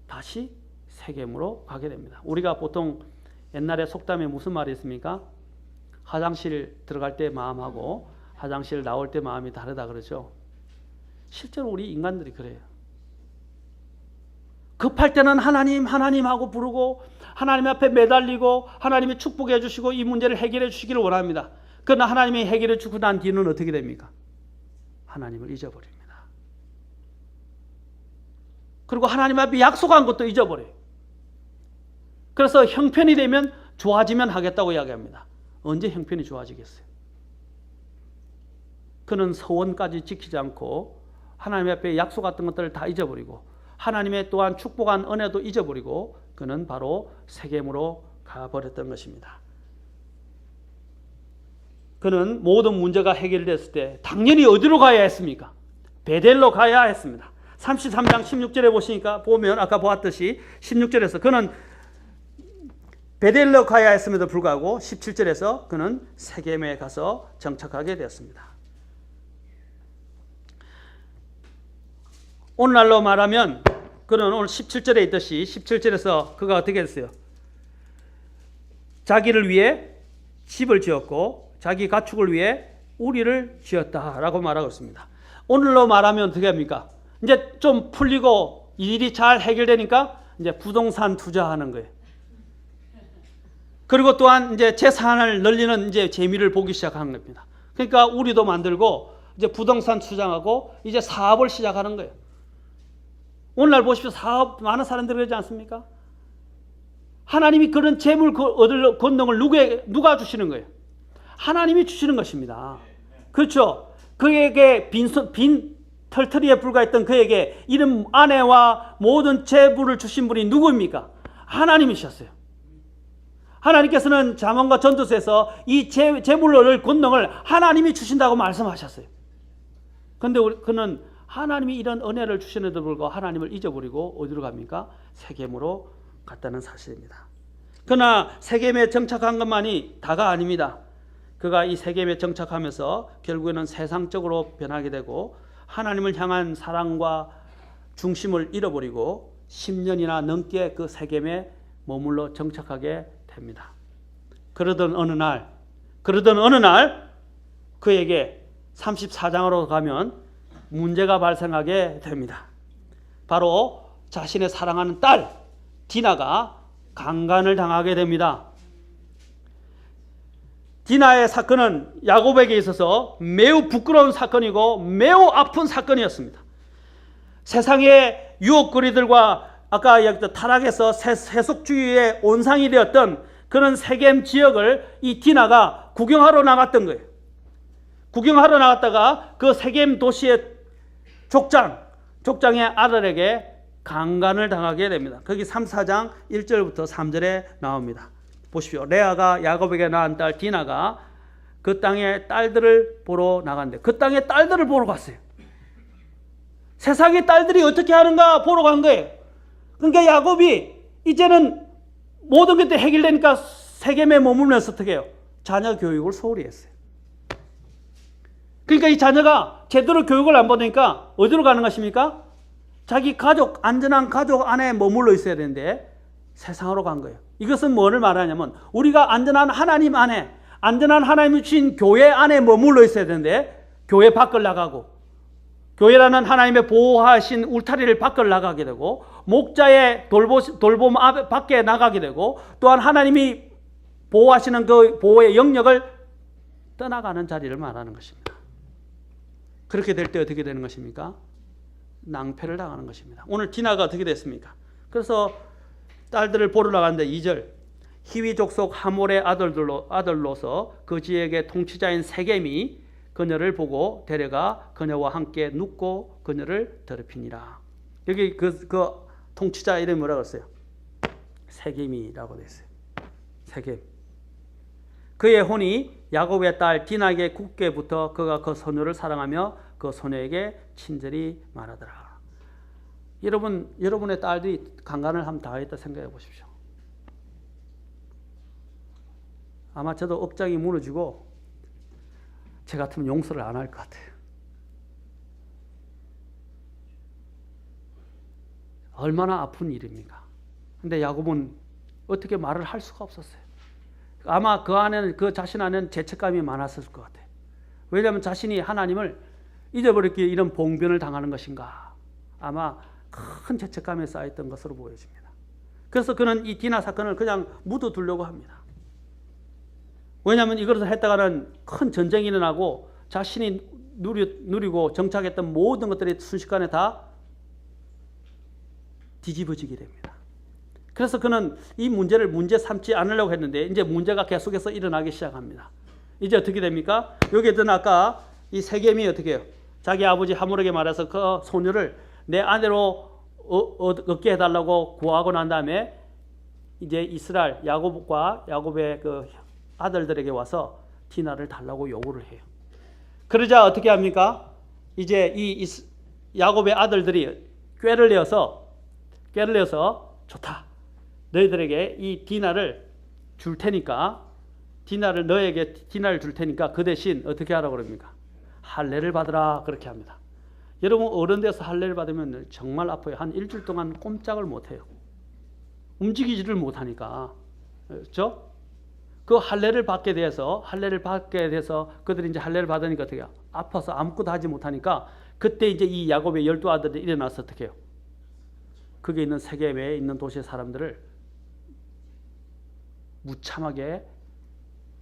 다시 세겜으로 가게 됩니다. 우리가 보통 옛날에 속담에 무슨 말이 있습니까? 화장실 들어갈 때 마음하고 화장실 나올 때 마음이 다르다 그러죠. 실제로 우리 인간들이 그래요. 급할 때는 하나님 하고 부르고 하나님 앞에 매달리고 하나님이 축복해 주시고 이 문제를 해결해 주시기를 원합니다. 그러나 하나님이 해결해 주고 난 뒤는 어떻게 됩니까? 하나님을 잊어버립니다. 그리고 하나님 앞에 약속한 것도 잊어버려요. 그래서 형편이 되면 좋아지면 하겠다고 이야기합니다. 언제 형편이 좋아지겠어요? 그는 서원까지 지키지 않고 하나님 앞에 약속했던 것들을 다 잊어버리고 하나님의 또한 축복한 은혜도 잊어버리고 그는 바로 세겜으로 가버렸던 것입니다. 그는 모든 문제가 해결됐을 때 당연히 어디로 가야 했습니까? 베델로 가야 했습니다. 33장 16절에 보면 아까 보았듯이 16절에서 그는 베델로 가야 했음에도 불구하고 17절에서 그는 세겜에 가서 정착하게 되었습니다. 오늘날로 말하면 그는 오늘 17절에 있듯이 17절에서 그가 어떻게 했어요? 자기를 위해 집을 지었고 자기 가축을 위해 우리를 지었다라고 말하고 있습니다. 오늘로 말하면 어떻게 합니까? 이제 좀 풀리고 일이 잘 해결되니까 이제 부동산 투자하는 거예요. 그리고 또한 이제 재산을 늘리는 이제 재미를 보기 시작한 겁니다. 그러니까 우리도 만들고 이제 부동산 투자하고 이제 사업을 시작하는 거예요. 오늘날 보십시오. 사업 많은 사람들이 그러지 않습니까? 하나님이 그런 재물 얻을 권능을 누가 주시는 거예요? 하나님이 주시는 것입니다. 그렇죠? 그에게 빈 털터리에 불과했던 그에게 이런 아내와 모든 재물을 주신 분이 누구입니까? 하나님이셨어요. 하나님께서는 잠언과 전도서에서 이 재물을 얻을 권능을 하나님이 주신다고 말씀하셨어요. 그런데 그는 하나님이 이런 은혜를 주시는데도 불구하고 하나님을 잊어버리고 어디로 갑니까? 세겜으로 갔다는 사실입니다. 그러나 세겜에 정착한 것만이 다가 아닙니다. 그가 이 세겜에 정착하면서 결국에는 세상적으로 변하게 되고 하나님을 향한 사랑과 중심을 잃어버리고 10년이나 넘게 그 세겜에 머물러 정착하게 됩니다. 그러던 어느 날 그에게 34장으로 가면 문제가 발생하게 됩니다. 바로 자신의 사랑하는 딸 디나가 강간을 당하게 됩니다. 디나의 사건은 야곱에게 있어서 매우 부끄러운 사건이고 매우 아픈 사건이었습니다. 세상의 유혹거리들과 아까 이야기했던 타락에서 세속주의의 온상이 되었던 그런 세겜 지역을 이 디나가 구경하러 나갔던 거예요. 구경하러 나갔다가 그 세겜 도시의 족장의 아들에게 강간을 당하게 됩니다. 거기 34장 1절부터 3절에 나옵니다. 보십시오. 레아가 야곱에게 낳은 딸 디나가 그 땅의 딸들을 보러 나갔는데 그 땅의 딸들을 보러 갔어요. 세상의 딸들이 어떻게 하는가 보러 간 거예요. 그러니까 야곱이 이제는 모든 것들이 해결되니까 세겜에 머물면서 어떻게 해요? 자녀 교육을 소홀히 했어요. 그러니까 이 자녀가 제대로 교육을 안 받으니까 어디로 가는 것입니까? 자기 가족, 안전한 가족 안에 머물러 있어야 되는데 세상으로 간 거예요. 이것은 뭐를 말하냐면 우리가 안전한 하나님 안에, 안전한 하나님이 주신 교회 안에 머물러 있어야 되는데 교회 밖을 나가고, 교회라는 하나님의 보호하신 울타리를 밖을 나가게 되고, 목자의 돌봄 밖에 나가게 되고, 또한 하나님이 보호하시는 그 보호의 영역을 떠나가는 자리를 말하는 것입니다. 그렇게 될 때 어떻게 되는 것입니까? 낭패를 당하는 것입니다. 오늘 디나가 어떻게 됐습니까? 그래서 딸들을 보러 나갔는데 2절, 히위 족속 하몰의 아들로서 그 지역의 통치자인 세겜이 그녀를 보고 데려가 그녀와 함께 눕고 그녀를 더럽히니라. 여기 그 통치자 이름이 뭐라고 했어요? 세겜이라고 되어 있어요. 세겜. 그의 혼이 야곱의 딸 디나에게 굳게 붙어 그가 그 소녀를 사랑하며 그 소녀에게 친절히 말하더라. 여러분의 딸들이 강간을 한번 당했다 생각해 보십시오. 아마 저도 억장이 무너지고 저 같으면 용서를 안 할 것 같아요. 얼마나 아픈 일입니까? 근데 야곱은 어떻게 말을 할 수가 없었어요. 아마 그 안에는, 그 자신 안에는 죄책감이 많았을 것 같아요. 왜냐하면 자신이 하나님을 잊어버렸기에 이런 봉변을 당하는 것인가, 아마 큰 죄책감에 쌓였던 것으로 보여집니다. 그래서 그는 이 디나 사건을 그냥 묻어두려고 합니다. 왜냐하면 이것을 했다가는 큰 전쟁이 일어나고 자신이 누리고 정착했던 모든 것들이 순식간에 다 뒤집어지게 됩니다. 그래서 그는 이 문제를 문제 삼지 않으려고 했는데 이제 문제가 계속해서 일어나기 시작합니다. 이제 어떻게 됩니까? 여기에는 아까 이 세겜이 어떻게 해요? 자기 아버지 하몰에게 말해서 그 소녀를 내 아내로 얻게 해달라고 구하고 난 다음에 이제 이스라엘 야곱의 그 아들들에게 와서 디나를 달라고 요구를 해요. 그러자 어떻게 합니까? 이제 이 야곱의 아들들이 꾀를 내어서 좋다. 너희들에게 이 디나를 줄 테니까, 너에게 디나를 줄 테니까 그 대신 어떻게 하라고 그럽니까? 할례를 받으라, 그렇게 합니다. 여러분, 어른 돼서 할례를 받으면 정말 아파요. 한 일주일 동안 꼼짝을 못 해요. 움직이지를 못하니까. 그렇죠? 그 할례를 받게 돼서 그들이 이제 할례를 받으니까 어떻게 해요? 아파서 아무것도 하지 못하니까 그때 이제 이 야곱의 12아들이 일어나서 어떻게 해요? 거기에 있는 세겜에 있는 도시의 사람들을 무참하게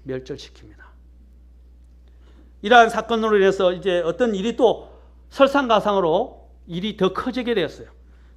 멸절시킵니다. 이러한 사건으로 인해서 이제 어떤 일이 또 설상가상으로 일이 더 커지게 되었어요.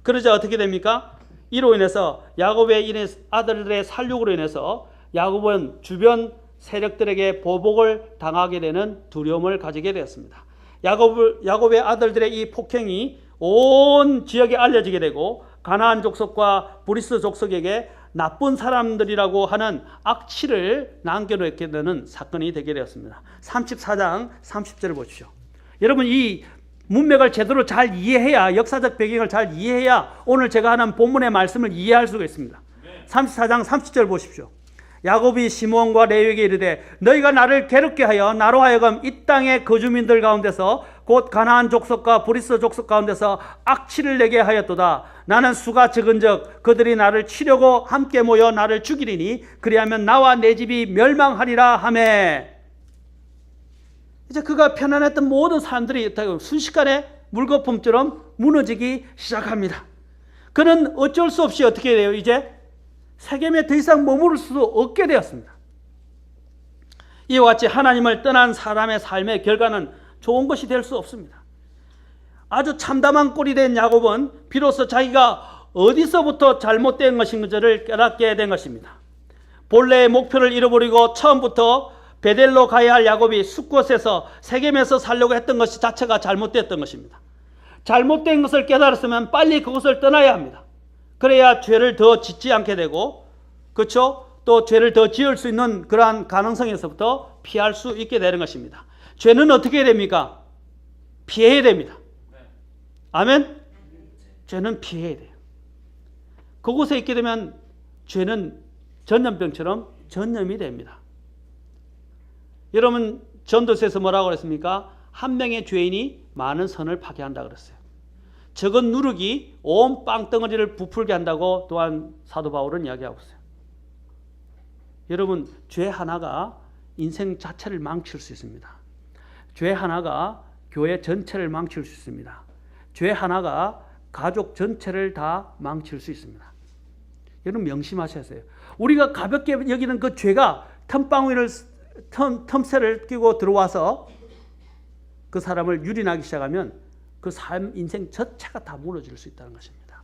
그러자 어떻게 됩니까? 이로 인해서 야곱의 아들들의 살육으로 인해서 야곱은 주변 세력들에게 보복을 당하게 되는 두려움을 가지게 되었습니다. 야곱의 아들들의 이 폭행이 온 지역에 알려지게 되고 가나안 족속과 브리스 족속에게 나쁜 사람들이라고 하는 악취를 남겨놓게 되는 사건이 되게 되었습니다. 34장 30절을 보십시오. 여러분, 이 문맥을 제대로 잘 이해해야, 역사적 배경을 잘 이해해야 오늘 제가 하는 본문의 말씀을 이해할 수가 있습니다. 34장 30절 보십시오. 야곱이 시므온과 레위에게 이르되 너희가 나를 괴롭게 하여 나로 하여금 이 땅의 거주민들 가운데서 곧 가나안 족속과 브리스 족속 가운데서 악취를 내게 하였도다. 나는 수가 적은즉 그들이 나를 치려고 함께 모여 나를 죽이리니 그리하면 나와 내 집이 멸망하리라 하매. 이제 그가 편안했던 모든 사람들이 순식간에 물거품처럼 무너지기 시작합니다. 그는 어쩔 수 없이 어떻게 돼요? 이제 세겜에 더 이상 머무를 수도 없게 되었습니다. 이와 같이 하나님을 떠난 사람의 삶의 결과는 좋은 것이 될 수 없습니다. 아주 참담한 꼴이 된 야곱은 비로소 자기가 어디서부터 잘못된 것인지를 깨닫게 된 것입니다. 본래의 목표를 잃어버리고 처음부터 베델로 가야 할 야곱이 숫곳에서 세겜에서 살려고 했던 것이 자체가 잘못됐던 것입니다. 잘못된 것을 깨달았으면 빨리 그것을 떠나야 합니다. 그래야 죄를 더 짓지 않게 되고, 그렇죠? 또 죄를 더 지을 수 있는 그러한 가능성에서부터 피할 수 있게 되는 것입니다. 죄는 어떻게 됩니까? 피해야 됩니다. 아멘? 죄는 피해야 돼요. 그곳에 있게 되면 죄는 전염병처럼 전염이 됩니다. 여러분 전도서에서 뭐라고 그랬습니까? 한 명의 죄인이 많은 선을 파괴한다 그랬어요. 적은 누룩이 온 빵덩어리를 부풀게 한다고 또한 사도 바울은 이야기하고 있어요. 여러분 죄 하나가 인생 자체를 망칠 수 있습니다. 죄 하나가 교회 전체를 망칠 수 있습니다. 죄 하나가 가족 전체를 다 망칠 수 있습니다. 여러분 명심하셔야 해요. 우리가 가볍게 여기는 그 죄가 틈새를 끼고 들어와서 그 사람을 유린하기 시작하면 그 삶, 인생 전체가 다 무너질 수 있다는 것입니다.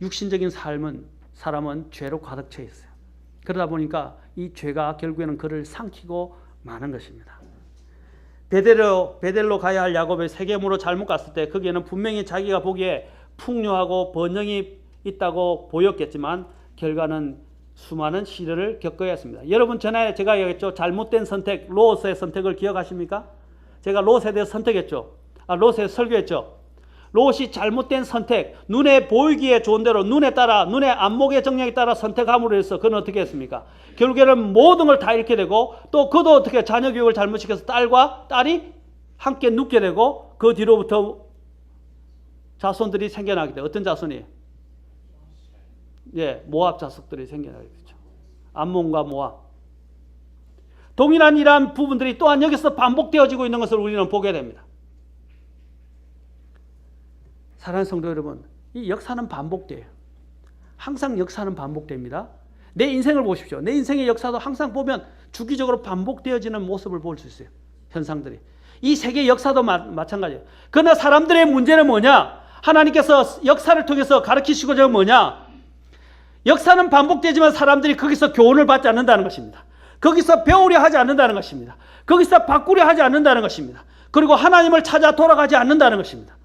육신적인 사람은 죄로 가득 차 있어요. 그러다 보니까 이 죄가 결국에는 그를 삼키고 마는 것입니다. 베델로 가야 할 야곱의 세겜으로 잘못 갔을 때 거기에는 분명히 자기가 보기에 풍요하고 번영이 있다고 보였겠지만 결과는 수많은 시련을 겪어야 했습니다. 여러분 전에 제가 얘기했죠. 잘못된 선택, 롯의 선택을 기억하십니까? 제가 롯에 대해서 선택했죠. 롯에 설교했죠. 롯이 잘못된 선택, 눈에 보이기에 좋은 대로 눈에 따라, 눈의 안목의 정령에 따라 선택함으로 해서 그는 어떻게 했습니까? 결국에는 모든 걸 다 잃게 되고 또 그도 어떻게 자녀 교육을 잘못시켜서 딸과 딸이 함께 눕게 되고 그 뒤로부터 자손들이 생겨나게 돼요. 어떤 자손이에요? 예, 모압 자손들이 생겨나게 되죠. 암몬과 모압. 동일한 이러한 부분들이 또한 여기서 반복되어지고 있는 것을 우리는 보게 됩니다. 사랑하는 성도 여러분, 이 역사는 반복돼요. 항상 역사는 반복됩니다. 내 인생을 보십시오. 내 인생의 역사도 항상 보면 주기적으로 반복되어지는 모습을 볼 수 있어요. 현상들이. 이 세계 역사도 마찬가지예요. 그러나 사람들의 문제는 뭐냐? 하나님께서 역사를 통해서 가르치시고자 뭐냐? 역사는 반복되지만 사람들이 거기서 교훈을 받지 않는다는 것입니다. 거기서 배우려 하지 않는다는 것입니다. 거기서 바꾸려 하지 않는다는 것입니다. 그리고 하나님을 찾아 돌아가지 않는다는 것입니다.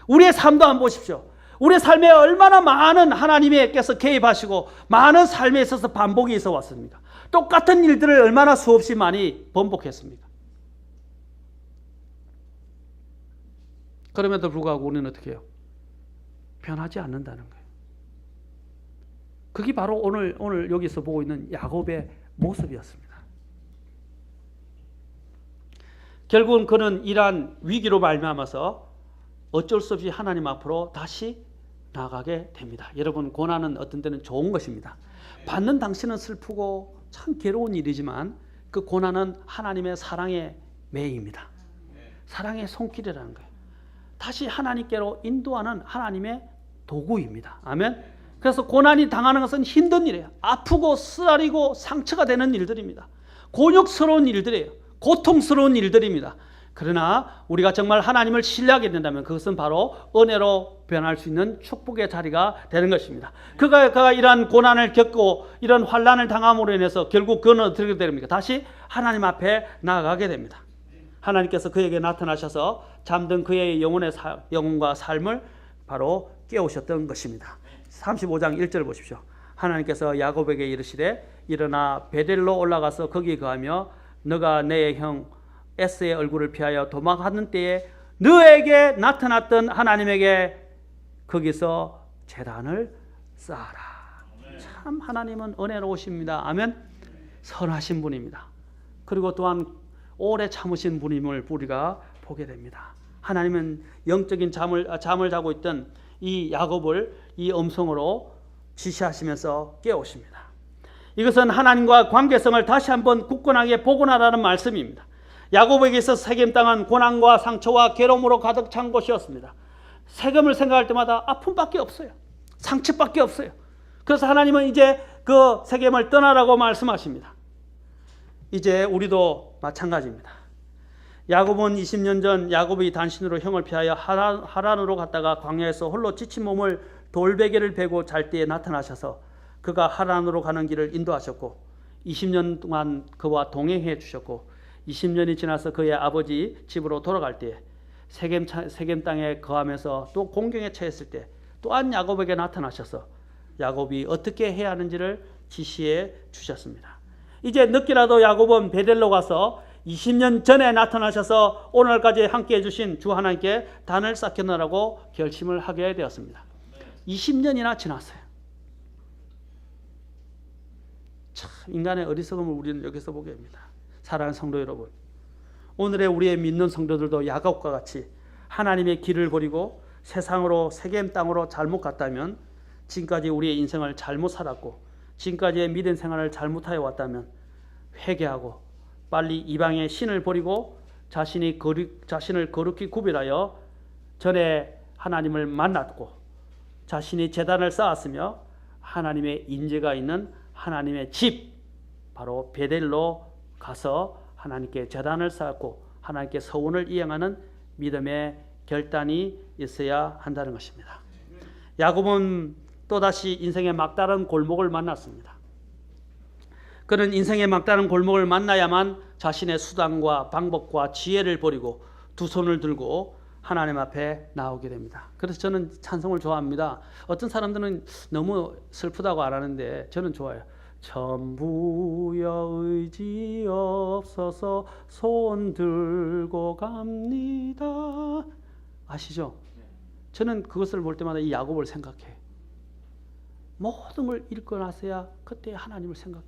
우리의 삶도 한번 보십시오. 우리의 삶에 얼마나 많은 하나님께서 개입하시고 많은 삶에 있어서 반복이 있어 왔습니까? 똑같은 일들을 얼마나 수없이 많이 번복했습니까? 그럼에도 불구하고 우리는 어떻게 해요? 변하지 않는다는 거예요. 그게 바로 오늘 여기서 보고 있는 야곱의 모습이었습니다. 결국은 그는 이러한 위기로 말미암아서 어쩔 수 없이 하나님 앞으로 다시 나가게 됩니다. 여러분 고난은 어떤 때는 좋은 것입니다. 받는 당신은 슬프고 참 괴로운 일이지만 그 고난은 하나님의 사랑의 매입니다. 사랑의 손길이라는 거예요. 다시 하나님께로 인도하는 하나님의 도구입니다. 아멘. 그래서 고난이 당하는 것은 힘든 일이에요. 아프고 쓰라리고 상처가 되는 일들입니다. 곤욕스러운 일들이에요. 고통스러운 일들입니다. 그러나 우리가 정말 하나님을 신뢰하게 된다면 그것은 바로 은혜로 변할 수 있는 축복의 자리가 되는 것입니다. 그가 이러한 고난을 겪고 이런 환난을 당함으로 인해서 결국 그는 어떻게 됩니까? 다시 하나님 앞에 나아가게 됩니다. 하나님께서 그에게 나타나셔서 잠든 그의 영혼과 삶을 바로 깨우셨던 것입니다. 35장 1절 보십시오. 하나님께서 야곱에게 이르시되 일어나 베델로 올라가서 거기 거하며 너가 내 형 에스의 얼굴을 피하여 도망하는 때에 너에게 나타났던 하나님에게 거기서 제단을 쌓아라. 참 하나님은 은혜로우십니다. 아멘. 선하신 분입니다. 그리고 또한 오래 참으신 분임을 우리가 보게 됩니다. 하나님은 영적인 잠을 자고 있던 이 야곱을 이 음성으로 지시하시면서 깨우십니다. 이것은 하나님과 관계성을 다시 한번 굳건하게 복원하라는 말씀입니다. 야곱에게 있어서 세겜 땅은 고난과 상처와 괴로움으로 가득 찬 곳이었습니다. 세겜을 생각할 때마다 아픔밖에 없어요. 상처밖에 없어요. 그래서 하나님은 이제 그 세겜을 떠나라고 말씀하십니다. 이제 우리도 마찬가지입니다. 야곱은 20년 전 야곱이 단신으로 형을 피하여 하란으로 갔다가 광야에서 홀로 지친 몸을 돌베개를 베고 잘 때에 나타나셔서 그가 하란으로 가는 길을 인도하셨고 20년 동안 그와 동행해 주셨고 20년이 지나서 그의 아버지 집으로 돌아갈 때에 세겜 땅에 거하면서 또 공경에 처했을 때 또한 야곱에게 나타나셔서 야곱이 어떻게 해야 하는지를 지시해 주셨습니다. 이제 늦게라도 야곱은 베델로 가서 20년 전에 나타나셔서 오늘까지 함께해 주신 주 하나님께 단을 쌓겨놓으라고 결심을 하게 되었습니다. 20년이나 지났어요. 참 인간의 어리석음을 우리는 여기서 보게 됩니다. 사랑하는 성도 여러분, 오늘의 우리의 믿는 성도들도 야곱과 같이 하나님의 길을 버리고 세상으로 세겜 땅으로 잘못 갔다면, 지금까지 우리의 인생을 잘못 살았고 지금까지의 믿음 생활을 잘못하여 왔다면 회개하고 빨리 이방의 신을 버리고 자신을 거룩히 구별하여 전에 하나님을 만났고 자신이 제단을 쌓았으며 하나님의 인재가 있는 하나님의 집, 바로 베델로 가서 하나님께 제단을 쌓았고 하나님께 서원을 이행하는 믿음의 결단이 있어야 한다는 것입니다. 야곱은 또다시 인생의 막다른 골목을 만났습니다. 그는 인생의 막다른 골목을 만나야만 자신의 수단과 방법과 지혜를 버리고 두 손을 들고 하나님 앞에 나오게 됩니다. 그래서 저는 찬송을 좋아합니다. 어떤 사람들은 너무 슬프다고 안 하는데 저는 좋아요. 전부여 의지 없어서 손 들고 갑니다. 아시죠? 저는 그것을 볼 때마다 이 야곱을 생각해요. 모든 걸 잃고 나서야 그때 하나님을 생각해.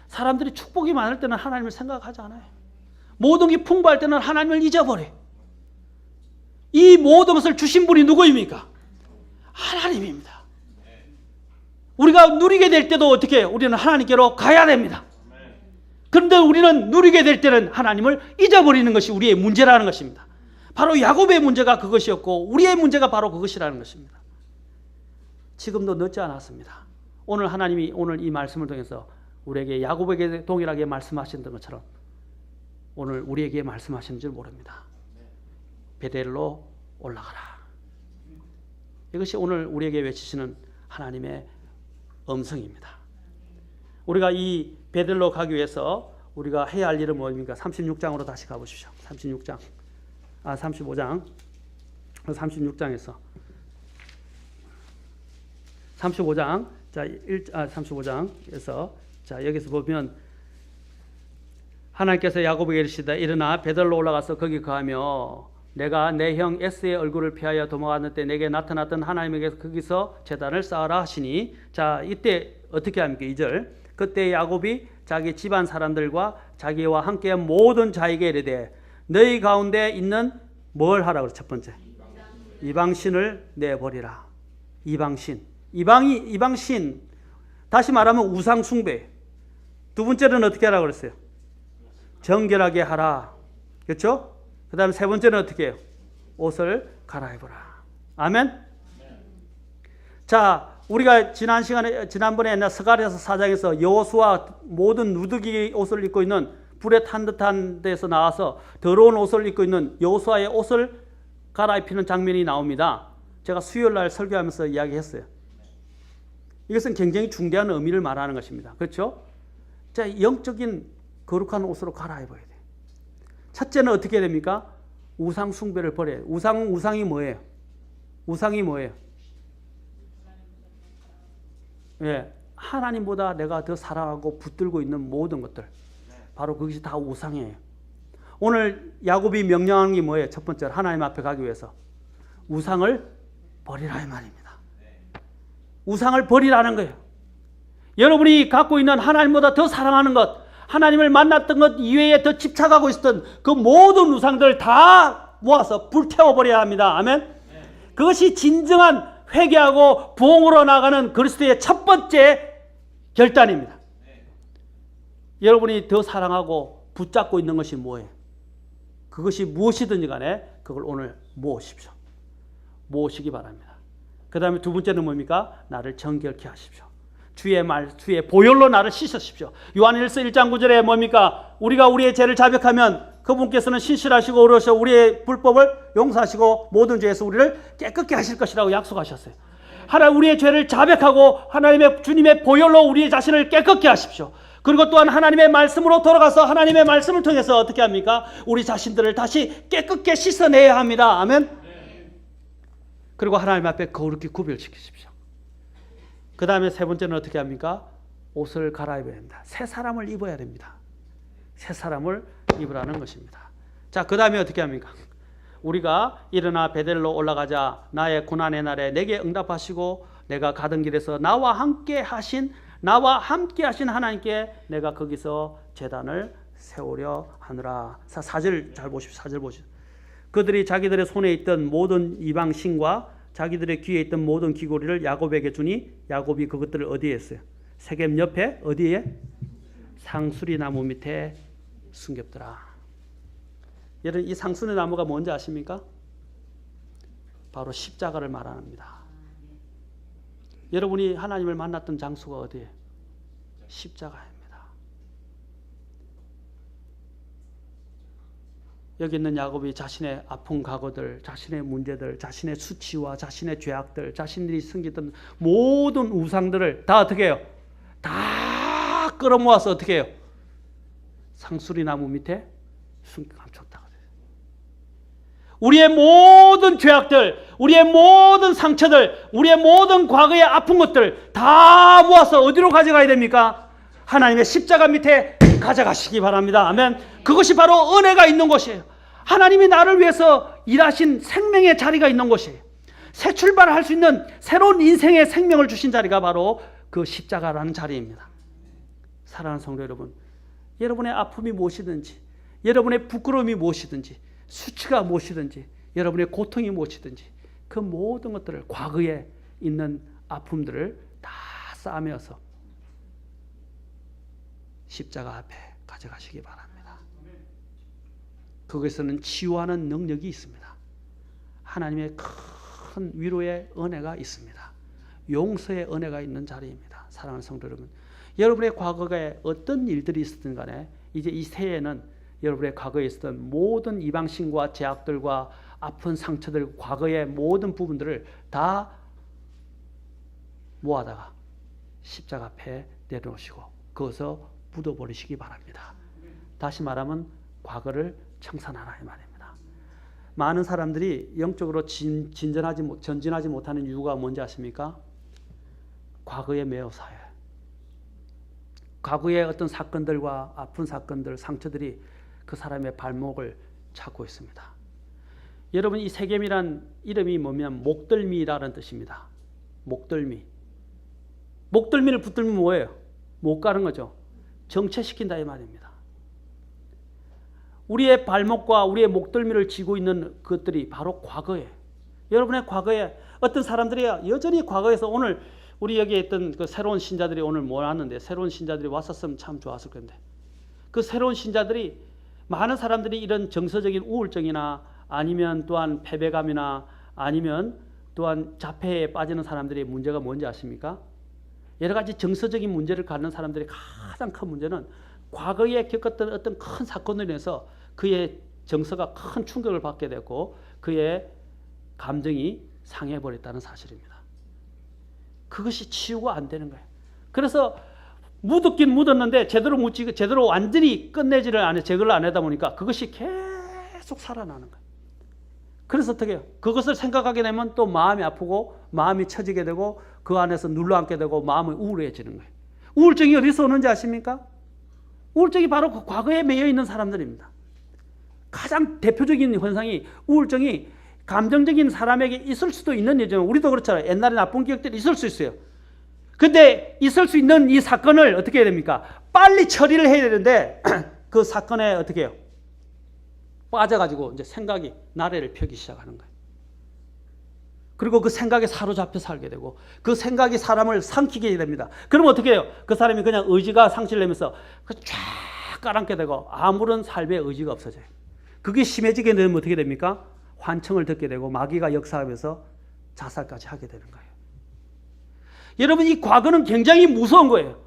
사람들이 축복이 많을 때는 하나님을 생각하지 않아요. 모든 게 풍부할 때는 하나님을 잊어버려. 이 모든 것을 주신 분이 누구입니까? 하나님입니다. 우리가 누리게 될 때도 어떻게 해요? 우리는 하나님께로 가야 됩니다. 그런데 우리는 누리게 될 때는 하나님을 잊어버리는 것이 우리의 문제라는 것입니다. 바로 야곱의 문제가 그것이었고 우리의 문제가 바로 그것이라는 것입니다. 지금도 늦지 않았습니다. 오늘 하나님이 오늘 이 말씀을 통해서 우리에게 야곱에게 동일하게 말씀하신 것처럼 오늘 우리에게 말씀하시는 줄 모릅니다. 베델로 올라가라. 이것이 오늘 우리에게 외치시는 하나님의 음성입니다. 우리가 이 베델로 가기 위해서 우리가 해야 할 일은 뭡니까? 36장으로 다시 가보십시오. 35장 36장에서 35장 35장에서 자 여기서 보면 하나님께서 야곱에게 이르시다 일어나 베델로 올라가서 거기 거하며 내가 내 형 에스의 얼굴을 피하여 도망하는 때 내게 나타났던 하나님에게서 거기서 제단을 쌓아라 하시니 자 이때 어떻게 합니까? 2절 그때 야곱이 자기 집안 사람들과 자기와 함께한 모든 자에게 이르되 너희 가운데 있는 뭘 하라고 첫 번째 이방신을 내버리라. 이방신 다시 말하면 우상 숭배. 두 번째는 어떻게 하라고 그랬어요? 정결하게 하라. 그렇죠? 그 다음에 세 번째는 어떻게 해요? 옷을 갈아입어라. 아멘? 자, 우리가 지난번에 옛날 스가랴서 4장에서 여호수아 모든 누더기 옷을 입고 있는 불에 탄 듯한 데서 나와서 더러운 옷을 입고 있는 여호수아의 옷을 갈아입히는 장면이 나옵니다. 제가 수요일 날 설교하면서 이야기했어요. 이것은 굉장히 중대한 의미를 말하는 것입니다. 그렇죠? 자, 영적인 거룩한 옷으로 갈아입어야 돼요. 첫째는 어떻게 해야 됩니까? 우상 숭배를 버려요. 우상이 뭐예요? 우상이 뭐예요? 예, 하나님보다 내가 더 사랑하고 붙들고 있는 모든 것들. 바로 그것이 다 우상이에요. 오늘 야곱이 명령하는 게 뭐예요? 첫 번째로 하나님 앞에 가기 위해서 우상을 버리라 이 말입니다. 우상을 버리라는 거예요. 여러분이 갖고 있는 하나님보다 더 사랑하는 것, 하나님을 만났던 것 이외에 더 집착하고 있었던 그 모든 우상들을 다 모아서 불태워버려야 합니다. 아멘? 그것이 진정한 회개하고 부흥으로 나가는 그리스도의 첫 번째 결단입니다. 여러분이 더 사랑하고 붙잡고 있는 것이 뭐예요? 그것이 무엇이든지 간에 그걸 오늘 모으십시오. 모으시기 바랍니다. 그 다음에 두 번째는 뭡니까? 나를 정결케 하십시오. 주의 보혈로 나를 씻으십시오. 요한일서 1장 9절에 뭡니까? 우리가 우리의 죄를 자백하면 그분께서는 신실하시고 의로우셔 우리의 불법을 용서하시고 모든 죄에서 우리를 깨끗게 하실 것이라고 약속하셨어요. 하나님 우리의 죄를 자백하고 하나님의 주님의 보혈로 우리의 자신을 깨끗게 하십시오. 그리고 또한 하나님의 말씀으로 돌아가서 하나님의 말씀을 통해서 어떻게 합니까? 우리 자신들을 다시 깨끗게 씻어내야 합니다. 아멘. 그리고 하나님 앞에 거룩히 구별시키십시오. 그 다음에 세 번째는 어떻게 합니까? 옷을 갈아입어야 됩니다. 새 사람을 입어야 됩니다. 새 사람을 입으라는 것입니다. 자, 그 다음에 어떻게 합니까? 우리가 일어나 베델로 올라가자. 나의 고난의 날에 내게 응답하시고 내가 가던 길에서 나와 함께 하신 하나님께 내가 거기서 제단을 세우려 하느라. 4절 잘 보십시오. 4절 보십시오. 그들이 자기들의 손에 있던 모든 이방 신과 자기들의 귀에 있던 모든 귀고리를 야곱에게 주니 야곱이 그것들을 어디에 했어요? 세겜 옆에 어디에? 상수리 나무 밑에 숨겼더라. 여러분, 이 상수리 나무가 뭔지 아십니까? 바로 십자가를 말합니다. 여러분이 하나님을 만났던 장소가 어디예요? 십자가입니다. 여기 있는 야곱이 자신의 아픈 과거들, 자신의 문제들, 자신의 수치와 자신의 죄악들, 자신들이 숨기던 모든 우상들을 다 어떻게 해요? 다 끌어모아서 어떻게 해요? 상수리 나무 밑에 숨겨 감췄다고 돼요. 우리의 모든 죄악들, 우리의 모든 상처들, 우리의 모든 과거의 아픈 것들 다 모아서 어디로 가져가야 됩니까? 하나님의 십자가 밑에 가져가시기 바랍니다. 아멘. 그것이 바로 은혜가 있는 곳이에요. 하나님이 나를 위해서 일하신 생명의 자리가 있는 곳이에요. 새 출발을 할 수 있는 새로운 인생의 생명을 주신 자리가 바로 그 십자가라는 자리입니다. 사랑하는 성도 여러분, 여러분의 아픔이 무엇이든지, 여러분의 부끄러움이 무엇이든지, 수치가 무엇이든지, 여러분의 고통이 무엇이든지 그 모든 것들을, 과거에 있는 아픔들을 다 싸매어서 십자가 앞에 가져가시기 바랍니다. 그것에는 치유하는 능력이 있습니다. 하나님의 큰 위로의 은혜가 있습니다. 용서의 은혜가 있는 자리입니다. 사랑하는 성도 여러분, 여러분의 과거에 어떤 일들이 있었든 간에 이제 이 새해에는 여러분의 과거에 있었던 모든 이방신과 죄악들과 아픈 상처들, 과거의 모든 부분들을 다 모아다가 십자가 앞에 내려놓으시고 거기서 묻어버리시기 바랍니다. 다시 말하면 과거를 청산하라 이 말입니다. 많은 사람들이 영적으로 전진하지 못하는 이유가 뭔지 아십니까? 과거에 매여 사요. 과거의 어떤 사건들과 아픈 사건들, 상처들이 그 사람의 발목을 잡고 있습니다. 여러분, 이 세겜이란 이름이 뭐냐면 목덜미라는 뜻입니다. 목덜미. 목덜미를 붙들면 뭐예요? 못 가는 거죠. 정체시킨다 이 말입니다. 우리의 발목과 우리의 목덜미를 쥐고 있는 것들이 바로 과거예요. 여러분의 과거에 어떤 사람들이 여전히 과거에서, 오늘 우리 여기에 있던 그 새로운 신자들이 오늘 모았는데, 새로운 신자들이 왔었으면 참 좋았을 건데, 그 새로운 신자들이, 많은 사람들이 이런 정서적인 우울증이나 아니면 또한 패배감이나 아니면 또한 자폐에 빠지는 사람들의 문제가 뭔지 아십니까? 여러 가지 정서적인 문제를 갖는 사람들의 가장 큰 문제는 과거에 겪었던 어떤 큰 사건으로 인해서 그의 정서가 큰 충격을 받게 되고 그의 감정이 상해버렸다는 사실입니다. 그것이 치유가 안 되는 거예요. 그래서 묻었긴 묻었는데 제대로 완전히 끝내지를 안 해, 제거를 안 하다 보니까 그것이 계속 살아나는 거예요. 그래서 어떻게 해요? 그것을 생각하게 되면 또 마음이 아프고 마음이 처지게 되고 그 안에서 눌러앉게 되고 마음이 우울해지는 거예요. 우울증이 어디서 오는지 아십니까? 우울증이 바로 그 과거에 매여 있는 사람들입니다. 가장 대표적인 현상이, 우울증이 감정적인 사람에게 있을 수도 있는 예정. 우리도 그렇잖아요. 옛날에 나쁜 기억들이 있을 수 있어요. 근데 있을 수 있는 이 사건을 어떻게 해야 됩니까? 빨리 처리를 해야 되는데 그 사건에 어떻게 해요? 빠져가지고 이제 생각이 나래를 펴기 시작하는 거예요. 그리고 그 생각에 사로잡혀 살게 되고 그 생각이 사람을 삼키게 됩니다. 그러면 어떻게 해요? 그 사람이 그냥 의지가 상실되면서 쫙 깔아앉게 되고 아무런 삶의 의지가 없어져요. 그게 심해지게 되면 어떻게 됩니까? 환청을 듣게 되고 마귀가 역사하면서 자살까지 하게 되는 거예요. 여러분, 이 과거는 굉장히 무서운 거예요.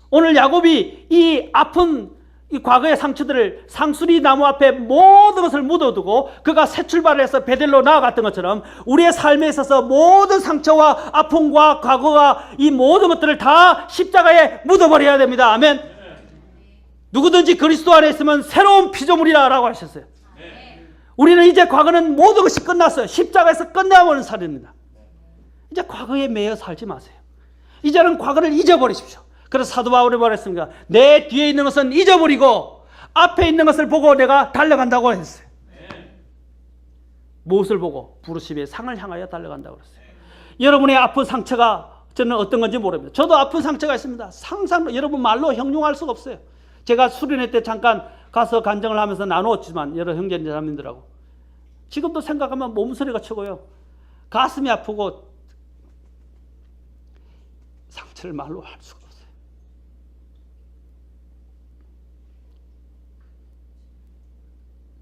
오늘 야곱이 이 아픈 이 과거의 상처들을 상수리 나무 앞에 모든 것을 묻어두고 그가 새 출발을 해서 베델로 나아갔던 것처럼 우리의 삶에 있어서 모든 상처와 아픔과 과거와 이 모든 것들을 다 십자가에 묻어버려야 됩니다. 아멘. 누구든지 그리스도 안에 있으면 새로운 피조물이라고 하셨어요. 우리는 이제 과거는 모든 것이 끝났어요. 십자가에서 끝나버린 살입니다. 이제 과거에 매여 살지 마세요. 이제는 과거를 잊어버리십시오. 그래서 사도 바울이 말했습니다. 내 뒤에 있는 것은 잊어버리고 앞에 있는 것을 보고 내가 달려간다고 했어요. 무엇을 보고? 부르심의 상을 향하여 달려간다고 그랬어요. 여러분의 아픈 상처가 저는 어떤 건지 모릅니다. 저도 아픈 상처가 있습니다. 상상도 여러분 말로 형용할 수가 없어요. 제가 수련회 때 잠깐 가서 간증을 하면서 나누었지만 여러 형제자매들하고 지금도 생각하면 몸서리가 치고요. 가슴이 아프고 상처를 말로 할 수가 없어요.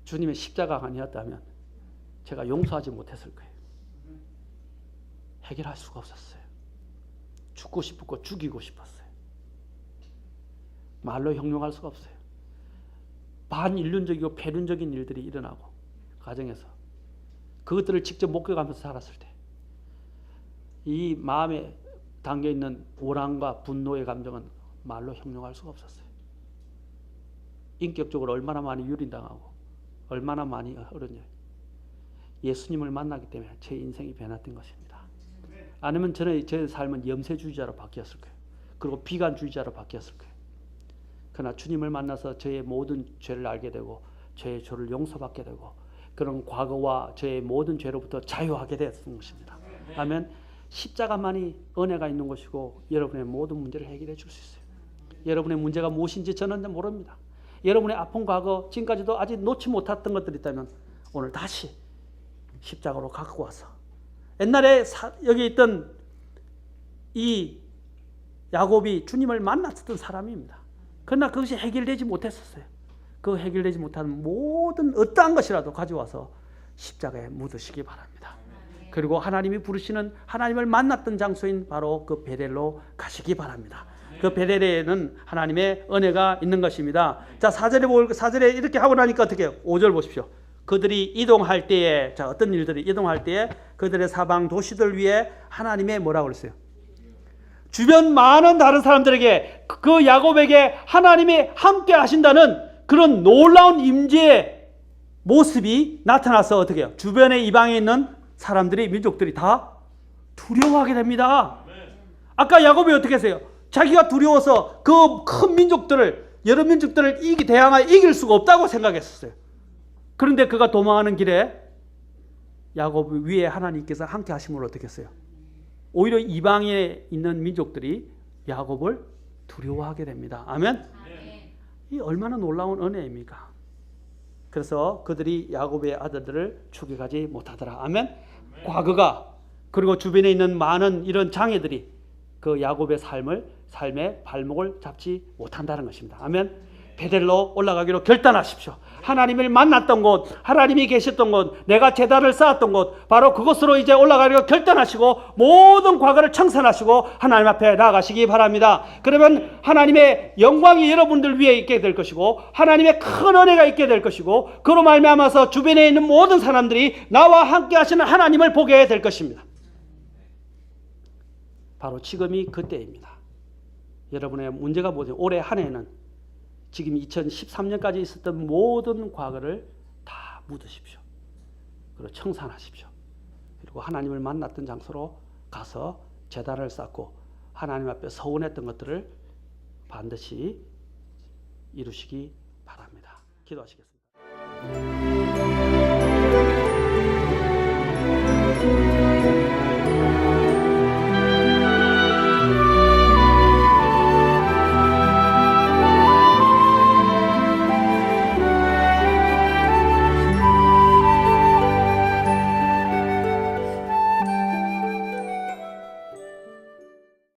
주님의 십자가가 아니었다면 제가 용서하지 못했을 거예요. 해결할 수가 없었어요. 죽고 싶었고 죽이고 싶었어요. 말로 형용할 수가 없어요. 반인륜적이고 폐륜적인 일들이 일어나고 가정에서 그것들을 직접 목격하면서 살았을 때 이 마음에 담겨있는 오랑과 분노의 감정은 말로 형용할 수가 없었어요. 인격적으로 얼마나 많이 유린당하고 얼마나 많이 어려냐. 예수님을 만나기 때문에 제 인생이 변화된 것입니다. 아니면 저의 삶은 염세주의자로 바뀌었을 거예요. 그리고 비관주의자로 바뀌었을 거예요. 그러나 주님을 만나서 저의 모든 죄를 알게 되고 저의 죄를 용서받게 되고 그런 과거와 저의 모든 죄로부터 자유하게 되었던 것입니다. 아멘. 십자가만이 은혜가 있는 것이고 여러분의 모든 문제를 해결해 줄 수 있어요. 여러분의 문제가 무엇인지 저는 모릅니다. 여러분의 아픈 과거 지금까지도 아직 놓지 못했던 것들이 있다면 오늘 다시 십자가로 갖고 와서 옛날에 여기 있던 이 야곱이 주님을 만났었던 사람입니다. 그러나 그것이 해결되지 못했었어요. 그 해결되지 못한 모든 어떠한 것이라도 가져와서 십자가에 묻으시기 바랍니다. 그리고 하나님이 부르시는 하나님을 만났던 장소인 바로 그 베델로 가시기 바랍니다. 그 베델에는 하나님의 은혜가 있는 것입니다. 자, 4절에 이렇게 하고 나니까 어떻게 해요? 5절 보십시오. 그들이 이동할 때에, 자, 어떤 일들이 이동할 때에 그들의 사방 도시들 위에 하나님의 뭐라고 그랬어요? 주변 많은 다른 사람들에게 그 야곱에게 하나님이 함께 하신다는 그런 놀라운 임재의 모습이 나타나서 어떻게 해요? 주변의 이방에 있는 사람들이 민족들이 다 두려워하게 됩니다. 아까 야곱이 어떻게 했어요? 자기가 두려워서 그 큰 민족들을 여러 민족들을 대항하여 이길 수가 없다고 생각했었어요. 그런데 그가 도망하는 길에 야곱 위에 하나님께서 함께 하심을 어떻게 했어요? 오히려 이방에 있는 민족들이 야곱을 두려워하게 됩니다. 아멘? 이 얼마나 놀라운 은혜입니까? 그래서 그들이 야곱의 아들들을 죽여가지 못하더라. 아멘? 과거가 그리고 주변에 있는 많은 이런 장애들이 그 야곱의 삶의 발목을 잡지 못한다는 것입니다. 아멘? 베델로 올라가기로 결단하십시오. 하나님을 만났던 곳, 하나님이 계셨던 곳, 내가 제단을 쌓았던 곳, 바로 그곳으로 이제 올라가기로 결단하시고 모든 과거를 청산하시고 하나님 앞에 나아가시기 바랍니다. 그러면 하나님의 영광이 여러분들 위에 있게 될 것이고 하나님의 큰 은혜가 있게 될 것이고 그로 말미암아서 주변에 있는 모든 사람들이 나와 함께 하시는 하나님을 보게 될 것입니다. 바로 지금이 그때입니다. 여러분의 문제가 뭐죠? 올해 한 해는 지금 2013년까지 있었던 모든 과거를 다 묻으십시오. 그리고 청산하십시오. 그리고 하나님을 만났던 장소로 가서 제단을 쌓고 하나님 앞에 서원했던 것들을 반드시 이루시기 바랍니다. 기도하시겠습니다.